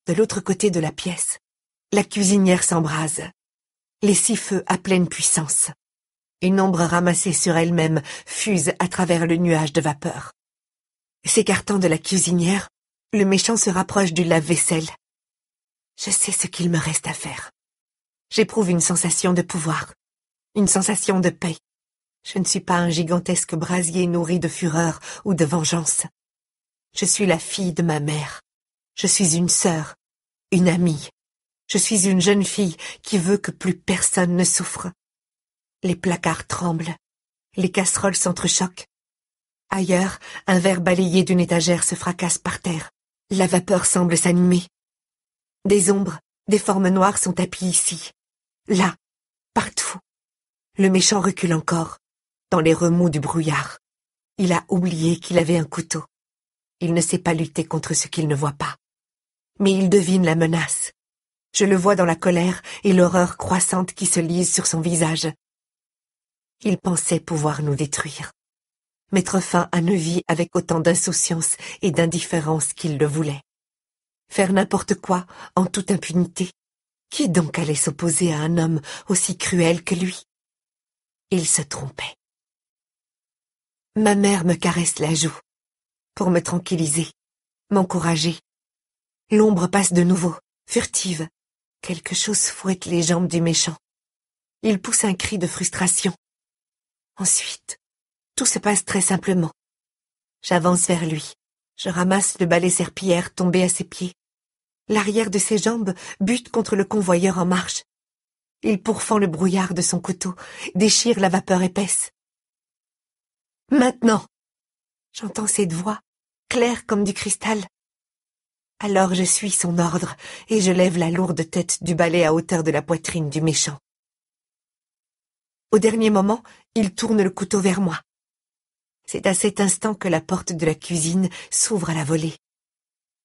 De l'autre côté de la pièce, la cuisinière s'embrase. Les 6 feux à pleine puissance. Une ombre ramassée sur elle-même fuse à travers le nuage de vapeur. S'écartant de la cuisinière, le méchant se rapproche du lave-vaisselle. Je sais ce qu'il me reste à faire. J'éprouve une sensation de pouvoir, une sensation de paix. Je ne suis pas un gigantesque brasier nourri de fureur ou de vengeance. Je suis la fille de ma mère. Je suis une sœur, une amie. Je suis une jeune fille qui veut que plus personne ne souffre. Les placards tremblent. Les casseroles s'entrechoquent. Ailleurs, un verre balayé d'une étagère se fracasse par terre. La vapeur semble s'animer. Des ombres, des formes noires sont tapies ici. Là, partout. Le méchant recule encore, dans les remous du brouillard. Il a oublié qu'il avait un couteau. Il ne sait pas lutter contre ce qu'il ne voit pas. Mais il devine la menace. Je le vois dans la colère et l'horreur croissante qui se lisent sur son visage. Il pensait pouvoir nous détruire. Mettre fin à nos vies avec autant d'insouciance et d'indifférence qu'il le voulait. Faire n'importe quoi, en toute impunité. Qui donc allait s'opposer à un homme aussi cruel que lui? Il se trompait. Ma mère me caresse la joue, pour me tranquilliser, m'encourager. L'ombre passe de nouveau, furtive. Quelque chose fouette les jambes du méchant. Il pousse un cri de frustration. Ensuite, tout se passe très simplement. J'avance vers lui. Je ramasse le balai serpillière tombé à ses pieds. L'arrière de ses jambes bute contre le convoyeur en marche. Il pourfend le brouillard de son couteau, déchire la vapeur épaisse. Maintenant! J'entends cette voix, claire comme du cristal. Alors je suis son ordre et je lève la lourde tête du balai à hauteur de la poitrine du méchant. Au dernier moment, il tourne le couteau vers moi. C'est à cet instant que la porte de la cuisine s'ouvre à la volée.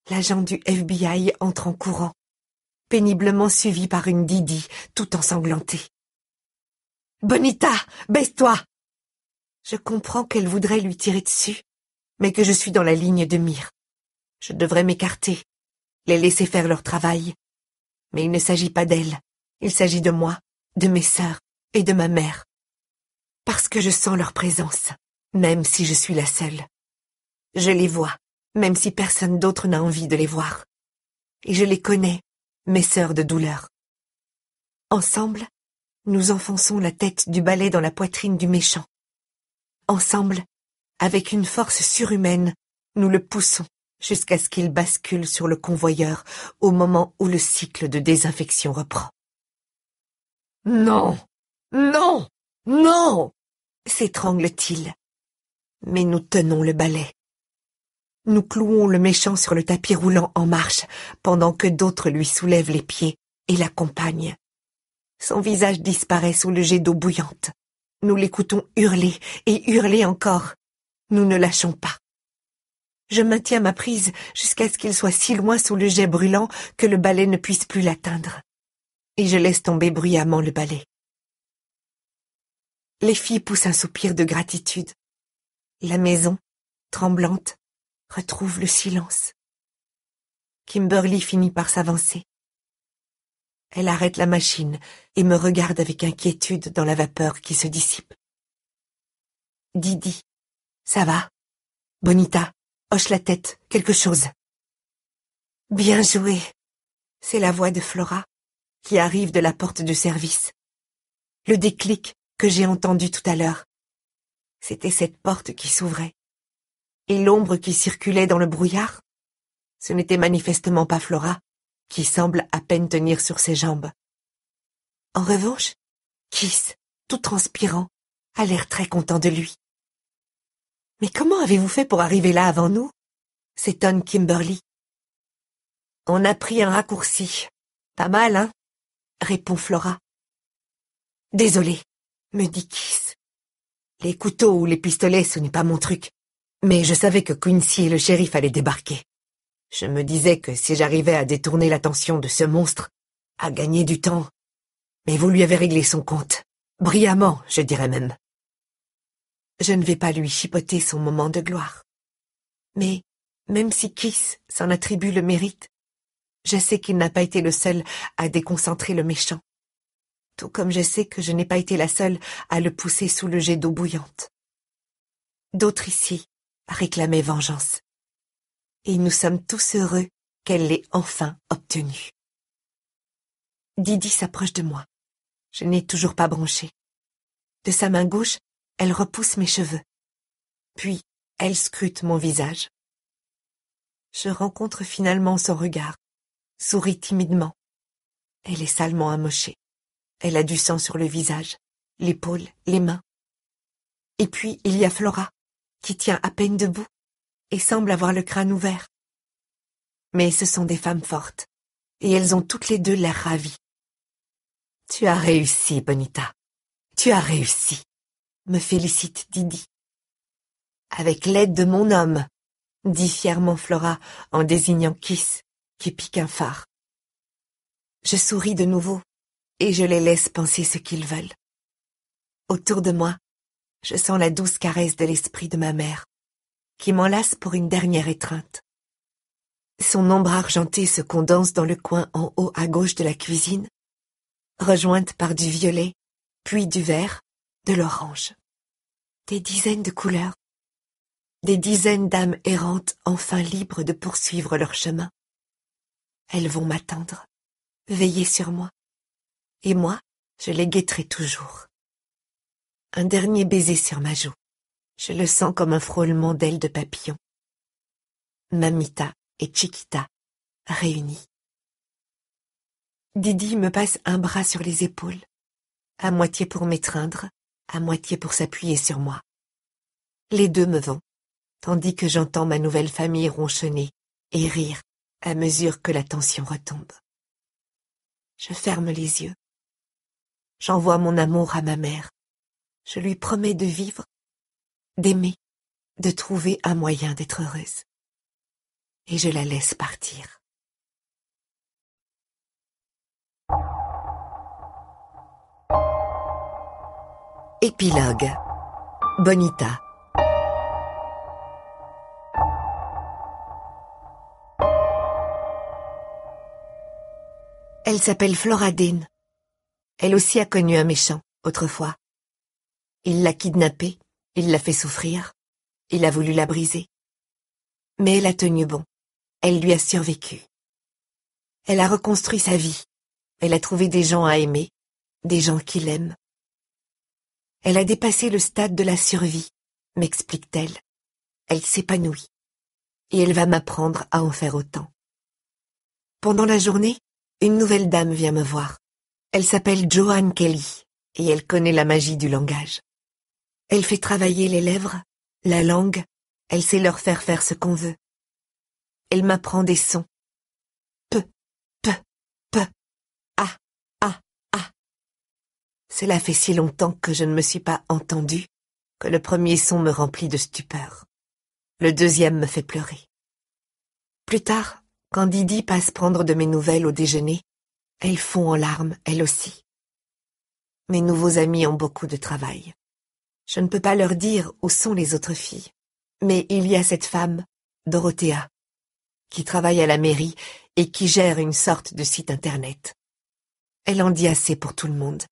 L'agent du FBI entre en courant, péniblement suivi par une Didi tout ensanglantée. « Bonita, baisse-toi !» Je comprends qu'elle voudrait lui tirer dessus, mais que je suis dans la ligne de mire. Je devrais m'écarter, les laisser faire leur travail. Mais il ne s'agit pas d'elle, il s'agit de moi, de mes sœurs et de ma mère. Parce que je sens leur présence, même si je suis la seule. Je les vois, même si personne d'autre n'a envie de les voir. Et je les connais, mes sœurs de douleur. Ensemble, nous enfonçons la tête du balai dans la poitrine du méchant. Ensemble, avec une force surhumaine, nous le poussons jusqu'à ce qu'il bascule sur le convoyeur au moment où le cycle de désinfection reprend. « Non! Non! Non !» s'étrangle-t-il. Mais nous tenons le balai. Nous clouons le méchant sur le tapis roulant en marche, pendant que d'autres lui soulèvent les pieds et l'accompagnent. Son visage disparaît sous le jet d'eau bouillante. Nous l'écoutons hurler et hurler encore. Nous ne lâchons pas. Je maintiens ma prise jusqu'à ce qu'il soit si loin sous le jet brûlant que le balai ne puisse plus l'atteindre. Et je laisse tomber bruyamment le balai. Les filles poussent un soupir de gratitude. La maison, tremblante, retrouve le silence. Kimberly finit par s'avancer. Elle arrête la machine et me regarde avec inquiétude dans la vapeur qui se dissipe. Didi, ça va? Bonita, hoche la tête, quelque chose. Bien joué. C'est la voix de Flora qui arrive de la porte de service. Le déclic que j'ai entendu tout à l'heure. C'était cette porte qui s'ouvrait. Et l'ombre qui circulait dans le brouillard, ce n'était manifestement pas Flora, qui semble à peine tenir sur ses jambes. En revanche, Kiss, tout transpirant, a l'air très content de lui. « Mais comment avez-vous fait pour arriver là avant nous ?» s'étonne Kimberly. « On a pris un raccourci. Pas mal, hein ?» répond Flora. « Désolé, me dit Kiss. Les couteaux ou les pistolets, ce n'est pas mon truc. Mais je savais que Quincy et le shérif allaient débarquer. Je me disais que si j'arrivais à détourner l'attention de ce monstre, à gagner du temps... Mais vous lui avez réglé son compte. Brillamment, je dirais même. Je ne vais pas lui chipoter son moment de gloire. Mais, même si Kiss s'en attribue le mérite, je sais qu'il n'a pas été le seul à déconcentrer le méchant. Tout comme je sais que je n'ai pas été la seule à le pousser sous le jet d'eau bouillante. D'autres ici réclamaient vengeance. Et nous sommes tous heureux qu'elle l'ait enfin obtenue. Didi s'approche de moi. Je n'ai toujours pas bronché. De sa main gauche, elle repousse mes cheveux. Puis, elle scrute mon visage. Je rencontre finalement son regard, sourit timidement. Elle est salement amochée. Elle a du sang sur le visage, l'épaule, les mains. Et puis il y a Flora, qui tient à peine debout et semble avoir le crâne ouvert. Mais ce sont des femmes fortes, et elles ont toutes les deux l'air ravies. « Tu as réussi, Bonita. Tu as réussi », me félicite Didi. « Avec l'aide de mon homme », dit fièrement Flora en désignant Kiss, qui pique un phare. Je souris de nouveau, et je les laisse penser ce qu'ils veulent. Autour de moi, je sens la douce caresse de l'esprit de ma mère, qui m'enlace pour une dernière étreinte. Son ombre argentée se condense dans le coin en haut à gauche de la cuisine, rejointe par du violet, puis du vert, de l'orange. Des dizaines de couleurs, des dizaines d'âmes errantes enfin libres de poursuivre leur chemin. Elles vont m'attendre, veiller sur moi, et moi, je les guetterai toujours. Un dernier baiser sur ma joue, je le sens comme un frôlement d'ailes de papillon. Mamita et Chiquita, réunies. Didi me passe un bras sur les épaules, à moitié pour m'étreindre, à moitié pour s'appuyer sur moi. Les deux me vont, tandis que j'entends ma nouvelle famille ronchonner et rire à mesure que la tension retombe. Je ferme les yeux. J'envoie mon amour à ma mère. Je lui promets de vivre, d'aimer, de trouver un moyen d'être heureuse. Et je la laisse partir. Épilogue. Bonita. Elle s'appelle Flora Dane. Elle aussi a connu un méchant, autrefois. Il l'a kidnappée, il l'a fait souffrir, il a voulu la briser. Mais elle a tenu bon, elle lui a survécu. Elle a reconstruit sa vie, elle a trouvé des gens à aimer, des gens qui l'aiment. Elle a dépassé le stade de la survie, m'explique-t-elle. Elle s'épanouit, et elle va m'apprendre à en faire autant. Pendant la journée, une nouvelle dame vient me voir. Elle s'appelle Joanne Kelly, et elle connaît la magie du langage. Elle fait travailler les lèvres, la langue, elle sait leur faire ce qu'on veut. Elle m'apprend des sons. P, p, p, a, a, a. Cela fait si longtemps que je ne me suis pas entendue que le premier son me remplit de stupeur. Le deuxième me fait pleurer. Plus tard, quand Didi passe prendre de mes nouvelles au déjeuner, elle fond en larmes, elle aussi. Mes nouveaux amis ont beaucoup de travail. Je ne peux pas leur dire où sont les autres filles. Mais il y a cette femme, Dorothea, qui travaille à la mairie et qui gère une sorte de site internet. Elle en dit assez pour tout le monde.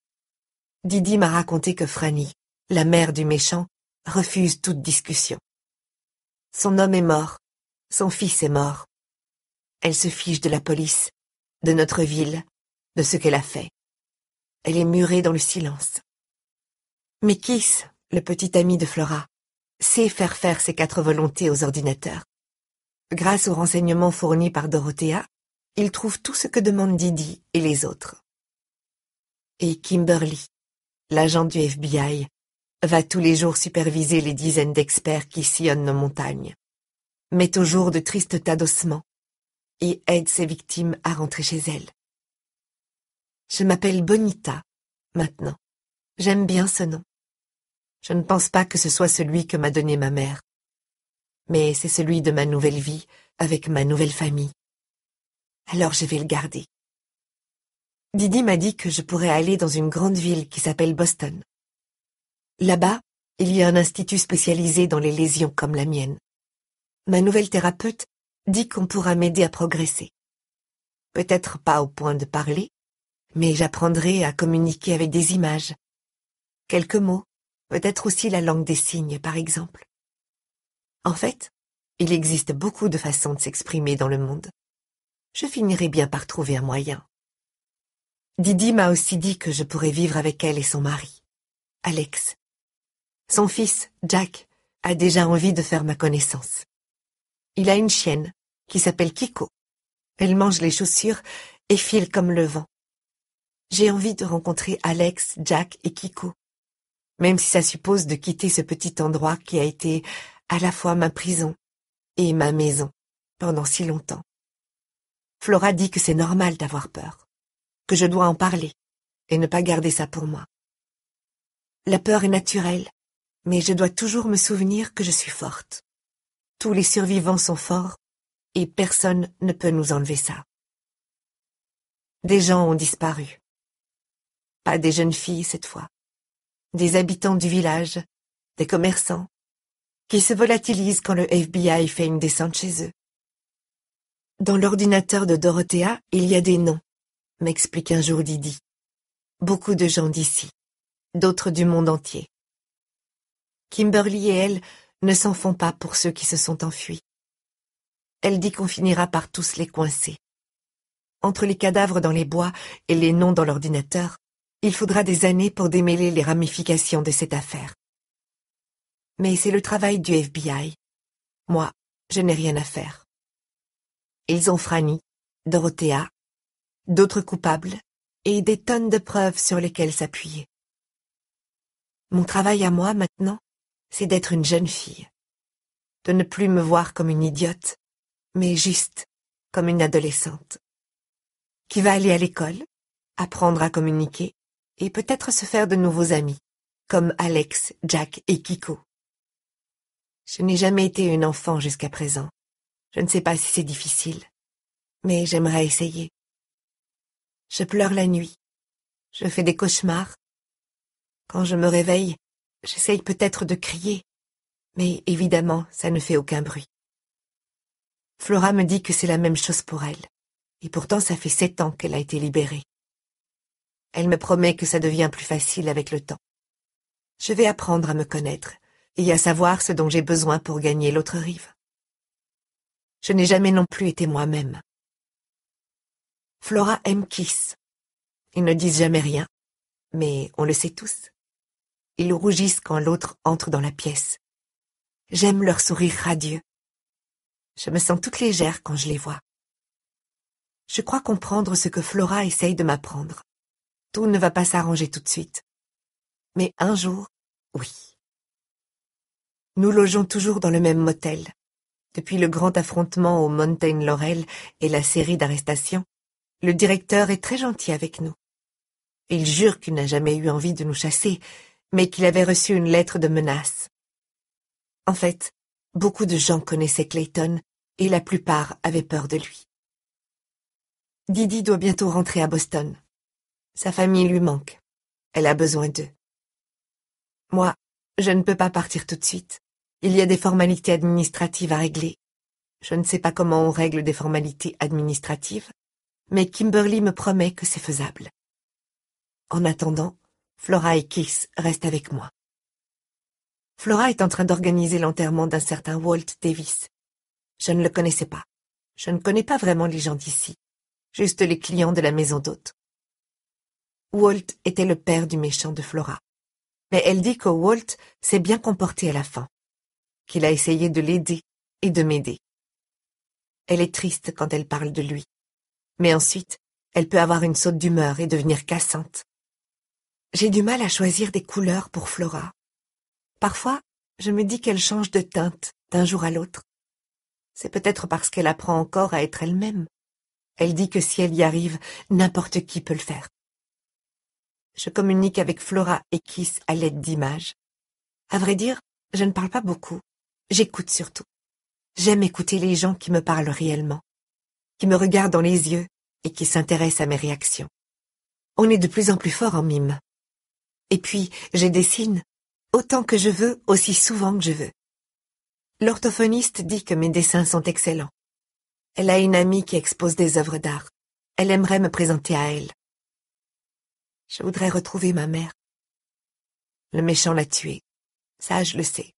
Didi m'a raconté que Franny, la mère du méchant, refuse toute discussion. Son homme est mort, son fils est mort. Elle se fiche de la police, de notre ville, de ce qu'elle a fait. Elle est murée dans le silence. Mais Kiss, le petit ami de Flora, sait faire ses 4 volontés aux ordinateurs. Grâce aux renseignements fournis par Dorothea, il trouve tout ce que demandent Didi et les autres. Et Kimberly, l'agent du FBI, va tous les jours superviser les dizaines d'experts qui sillonnent nos montagnes, met au jour de tristes tas d'ossements et aide ses victimes à rentrer chez elles. Je m'appelle Bonita, maintenant. J'aime bien ce nom. Je ne pense pas que ce soit celui que m'a donné ma mère, mais c'est celui de ma nouvelle vie avec ma nouvelle famille. Alors je vais le garder. Didi m'a dit que je pourrais aller dans une grande ville qui s'appelle Boston. Là-bas, il y a un institut spécialisé dans les lésions comme la mienne. Ma nouvelle thérapeute dit qu'on pourra m'aider à progresser. Peut-être pas au point de parler, mais j'apprendrai à communiquer avec des images. Quelques mots, peut-être aussi la langue des signes, par exemple. En fait, il existe beaucoup de façons de s'exprimer dans le monde. Je finirai bien par trouver un moyen. Didi m'a aussi dit que je pourrais vivre avec elle et son mari, Alex. Son fils, Jack, a déjà envie de faire ma connaissance. Il a une chienne qui s'appelle Kiko. Elle mange les chaussures et file comme le vent. J'ai envie de rencontrer Alex, Jack et Kiko, même si ça suppose de quitter ce petit endroit qui a été à la fois ma prison et ma maison pendant si longtemps. Flora dit que c'est normal d'avoir peur, que je dois en parler et ne pas garder ça pour moi. La peur est naturelle, mais je dois toujours me souvenir que je suis forte. Tous les survivants sont forts et personne ne peut nous enlever ça. Des gens ont disparu. Pas des jeunes filles cette fois. Des habitants du village, des commerçants, qui se volatilisent quand le FBI fait une descente chez eux. Dans l'ordinateur de Dorothea, il y a des noms, m'explique un jour Didi. Beaucoup de gens d'ici, d'autres du monde entier. Kimberly et elle ne s'en font pas pour ceux qui se sont enfuis. Elle dit qu'on finira par tous les coincer. Entre les cadavres dans les bois et les noms dans l'ordinateur, il faudra des années pour démêler les ramifications de cette affaire. Mais c'est le travail du FBI. Moi, je n'ai rien à faire. Ils ont Franny, Dorothea, d'autres coupables et des tonnes de preuves sur lesquelles s'appuyer. Mon travail à moi maintenant, c'est d'être une jeune fille, de ne plus me voir comme une idiote, mais juste comme une adolescente, qui va aller à l'école, apprendre à communiquer et peut-être se faire de nouveaux amis, comme Alex, Jack et Kiko. Je n'ai jamais été une enfant jusqu'à présent. Je ne sais pas si c'est difficile, mais j'aimerais essayer. Je pleure la nuit. Je fais des cauchemars. Quand je me réveille, j'essaye peut-être de crier, mais évidemment, ça ne fait aucun bruit. Flora me dit que c'est la même chose pour elle, et pourtant ça fait 7 ans qu'elle a été libérée. Elle me promet que ça devient plus facile avec le temps. Je vais apprendre à me connaître et à savoir ce dont j'ai besoin pour gagner l'autre rive. Je n'ai jamais non plus été moi-même. Flora aime Kiss. Ils ne disent jamais rien, mais on le sait tous. Ils rougissent quand l'autre entre dans la pièce. J'aime leur sourire radieux. Je me sens toute légère quand je les vois. Je crois comprendre ce que Flora essaye de m'apprendre. Tout ne va pas s'arranger tout de suite. Mais un jour, oui. Nous logeons toujours dans le même motel. Depuis le grand affrontement au Mountain Laurel et la série d'arrestations, le directeur est très gentil avec nous. Il jure qu'il n'a jamais eu envie de nous chasser, mais qu'il avait reçu une lettre de menace. En fait, beaucoup de gens connaissaient Clayton et la plupart avaient peur de lui. Didi doit bientôt rentrer à Boston. Sa famille lui manque. Elle a besoin d'eux. Moi, je ne peux pas partir tout de suite. Il y a des formalités administratives à régler. Je ne sais pas comment on règle des formalités administratives, mais Kimberly me promet que c'est faisable. En attendant, Flora et Kiss restent avec moi. Flora est en train d'organiser l'enterrement d'un certain Walt Davis. Je ne le connaissais pas. Je ne connais pas vraiment les gens d'ici, juste les clients de la maison d'hôtes. Walt était le père du méchant de Flora, mais elle dit que Walt s'est bien comporté à la fin, qu'il a essayé de l'aider et de m'aider. Elle est triste quand elle parle de lui, mais ensuite, elle peut avoir une saute d'humeur et devenir cassante. J'ai du mal à choisir des couleurs pour Flora. Parfois, je me dis qu'elle change de teinte d'un jour à l'autre. C'est peut-être parce qu'elle apprend encore à être elle-même. Elle dit que si elle y arrive, n'importe qui peut le faire. Je communique avec Flora et Kiss à l'aide d'images. À vrai dire, je ne parle pas beaucoup. J'écoute surtout. J'aime écouter les gens qui me parlent réellement, qui me regardent dans les yeux et qui s'intéressent à mes réactions. On est de plus en plus fort en mime. Et puis, je dessine autant que je veux, aussi souvent que je veux. L'orthophoniste dit que mes dessins sont excellents. Elle a une amie qui expose des œuvres d'art. Elle aimerait me présenter à elle. Je voudrais retrouver ma mère. Le méchant l'a tuée. Ça, je le sais.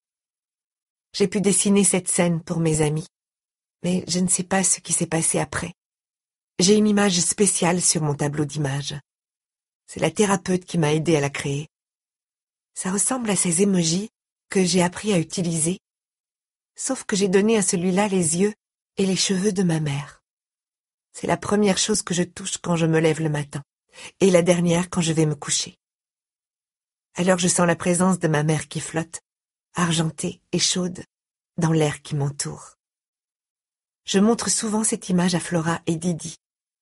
J'ai pu dessiner cette scène pour mes amis, mais je ne sais pas ce qui s'est passé après. J'ai une image spéciale sur mon tableau d'images. C'est la thérapeute qui m'a aidé à la créer. Ça ressemble à ces émojis que j'ai appris à utiliser, sauf que j'ai donné à celui-là les yeux et les cheveux de ma mère. C'est la première chose que je touche quand je me lève le matin, et la dernière quand je vais me coucher. Alors je sens la présence de ma mère qui flotte, argentée et chaude, dans l'air qui m'entoure. Je montre souvent cette image à Flora et Didi,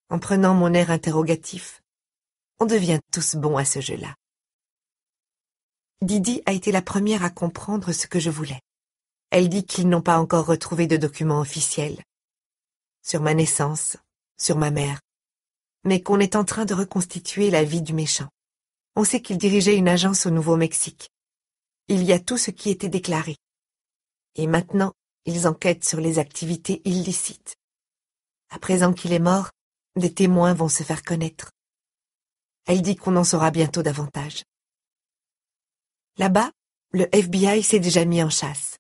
en prenant mon air interrogatif. On devient tous bons à ce jeu-là. Didi a été la première à comprendre ce que je voulais. Elle dit qu'ils n'ont pas encore retrouvé de documents officiels. Sur ma naissance, sur ma mère, mais qu'on est en train de reconstituer la vie du méchant. On sait qu'il dirigeait une agence au Nouveau-Mexique. Il y a tout ce qui était déclaré. Et maintenant, ils enquêtent sur les activités illicites. À présent qu'il est mort, des témoins vont se faire connaître. Elle dit qu'on en saura bientôt davantage. Là-bas, le FBI s'est déjà mis en chasse.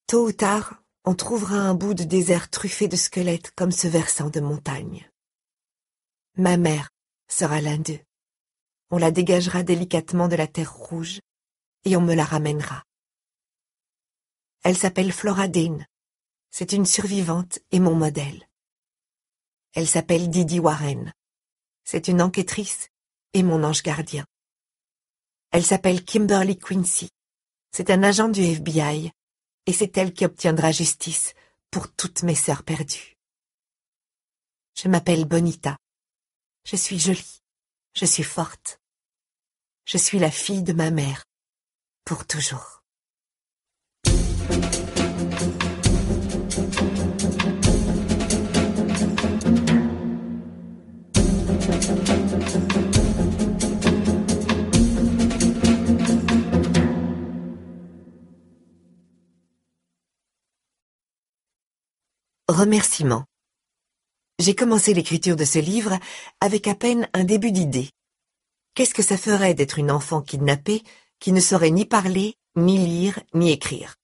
Tôt ou tard, on trouvera un bout de désert truffé de squelettes comme ce versant de montagne. Ma mère sera l'un d'eux. On la dégagera délicatement de la terre rouge et on me la ramènera. Elle s'appelle Flora Dane. C'est une survivante et mon modèle. Elle s'appelle Didi Warren. C'est une enquêtrice et mon ange gardien. Elle s'appelle Kimberly Quincy. C'est un agent du FBI et c'est elle qui obtiendra justice pour toutes mes sœurs perdues. Je m'appelle Bonita. Je suis jolie. Je suis forte. Je suis la fille de ma mère. Pour toujours. Remerciements. J'ai commencé l'écriture de ce livre avec à peine un début d'idée. Qu'est-ce que ça ferait d'être une enfant kidnappée qui ne saurait ni parler, ni lire, ni écrire?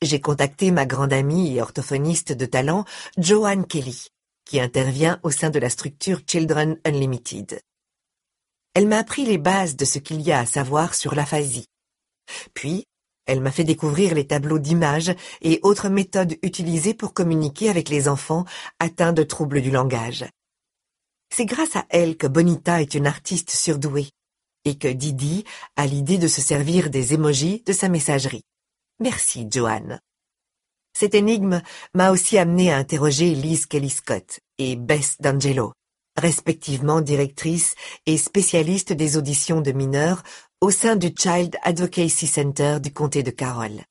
J'ai contacté ma grande amie et orthophoniste de talent, Joanne Kelly, qui intervient au sein de la structure Children Unlimited. Elle m'a appris les bases de ce qu'il y a à savoir sur l'aphasie. Puis, elle m'a fait découvrir les tableaux d'images et autres méthodes utilisées pour communiquer avec les enfants atteints de troubles du langage. C'est grâce à elle que Bonita est une artiste surdouée et que Didi a l'idée de se servir des émojis de sa messagerie. Merci, Joanne. Cette énigme m'a aussi amené à interroger Liz Kelly Scott et Beth D'Angelo, respectivement directrice et spécialiste des auditions de mineurs au sein du Child Advocacy Center du comté de Carroll,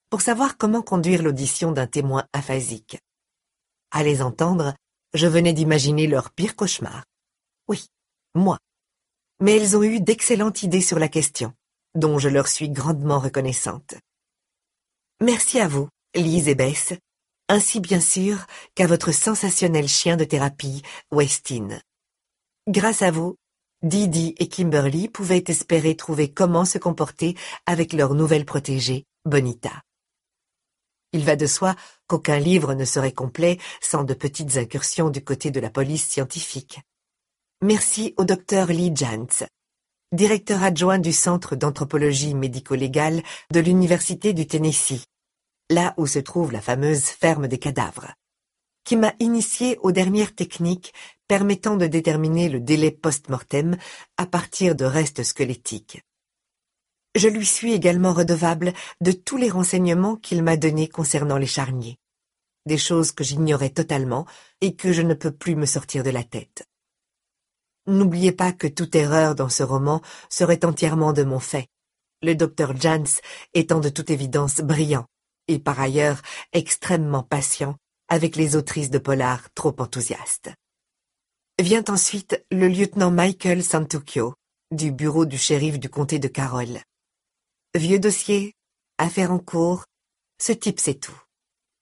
pour savoir comment conduire l'audition d'un témoin aphasique. À les entendre, je venais d'imaginer leur pire cauchemar. Oui, moi. Mais elles ont eu d'excellentes idées sur la question, dont je leur suis grandement reconnaissante. Merci à vous, Liz et Beth, ainsi bien sûr qu'à votre sensationnel chien de thérapie, Westin. Grâce à vous, Didi et Kimberly pouvaient espérer trouver comment se comporter avec leur nouvelle protégée, Bonita. Il va de soi qu'aucun livre ne serait complet sans de petites incursions du côté de la police scientifique. Merci au docteur Lee Jantz, directeur adjoint du Centre d'anthropologie médico-légale de l'Université du Tennessee, là où se trouve la fameuse ferme des cadavres, qui m'a initié aux dernières techniques permettant de déterminer le délai post-mortem à partir de restes squelettiques. Je lui suis également redevable de tous les renseignements qu'il m'a donnés concernant les charniers, des choses que j'ignorais totalement et que je ne peux plus me sortir de la tête. N'oubliez pas que toute erreur dans ce roman serait entièrement de mon fait, le docteur Jantz étant de toute évidence brillant et par ailleurs extrêmement patient avec les autrices de polar trop enthousiastes. Vient ensuite le lieutenant Michael Santuccio, du bureau du shérif du comté de Carroll. Vieux dossier, affaire en cours, ce type sait tout.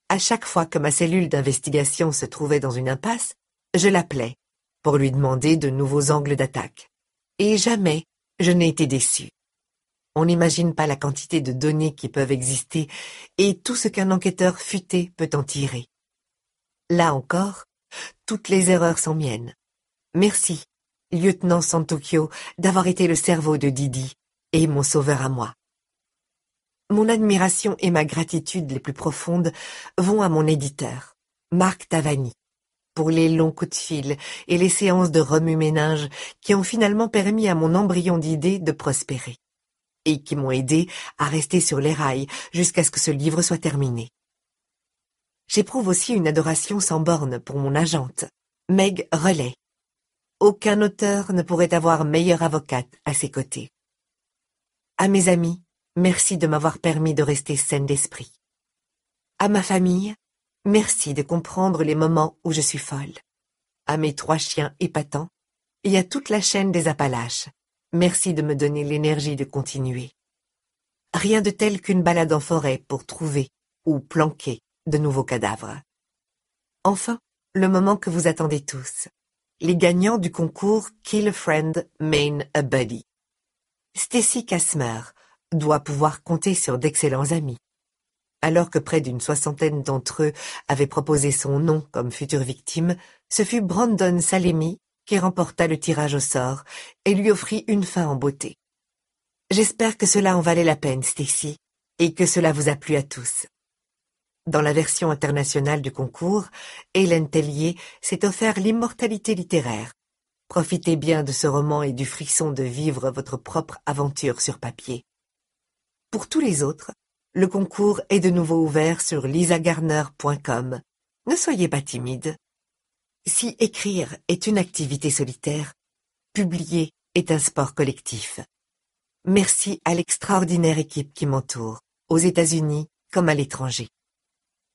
À chaque fois que ma cellule d'investigation se trouvait dans une impasse, je l'appelais pour lui demander de nouveaux angles d'attaque. Et jamais je n'ai été déçu. On n'imagine pas la quantité de données qui peuvent exister et tout ce qu'un enquêteur futé peut en tirer. Là encore, toutes les erreurs sont miennes. Merci, lieutenant Santuccio, d'avoir été le cerveau de Didi et mon sauveur à moi. Mon admiration et ma gratitude les plus profondes vont à mon éditeur, Marc Tavani, pour les longs coups de fil et les séances de remue-ménage qui ont finalement permis à mon embryon d'idée de prospérer et qui m'ont aidé à rester sur les rails jusqu'à ce que ce livre soit terminé. J'éprouve aussi une adoration sans borne pour mon agente, Meg Relay. Aucun auteur ne pourrait avoir meilleure avocate à ses côtés. À mes amis, merci de m'avoir permis de rester saine d'esprit. À ma famille, merci de comprendre les moments où je suis folle. À mes 3 chiens épatants et à toute la chaîne des Appalaches, merci de me donner l'énergie de continuer. Rien de tel qu'une balade en forêt pour trouver ou planquer de nouveaux cadavres. Enfin, le moment que vous attendez tous. Les gagnants du concours Kill a Friend, Main a Buddy. Stacy Kasmer doit pouvoir compter sur d'excellents amis. Alors que près d'une 60aine d'entre eux avaient proposé son nom comme future victime, ce fut Brandon Salemi qui remporta le tirage au sort et lui offrit une fin en beauté. J'espère que cela en valait la peine, Stacy, et que cela vous a plu à tous. Dans la version internationale du concours, Hélène Tellier s'est offert l'immortalité littéraire. Profitez bien de ce roman et du frisson de vivre votre propre aventure sur papier. Pour tous les autres, le concours est de nouveau ouvert sur lisagarner.com. Ne soyez pas timide. Si écrire est une activité solitaire, publier est un sport collectif. Merci à l'extraordinaire équipe qui m'entoure, aux États-Unis comme à l'étranger.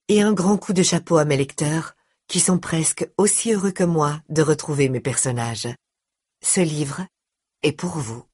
Et un grand coup de chapeau à mes lecteurs, qui sont presque aussi heureux que moi de retrouver mes personnages. Ce livre est pour vous.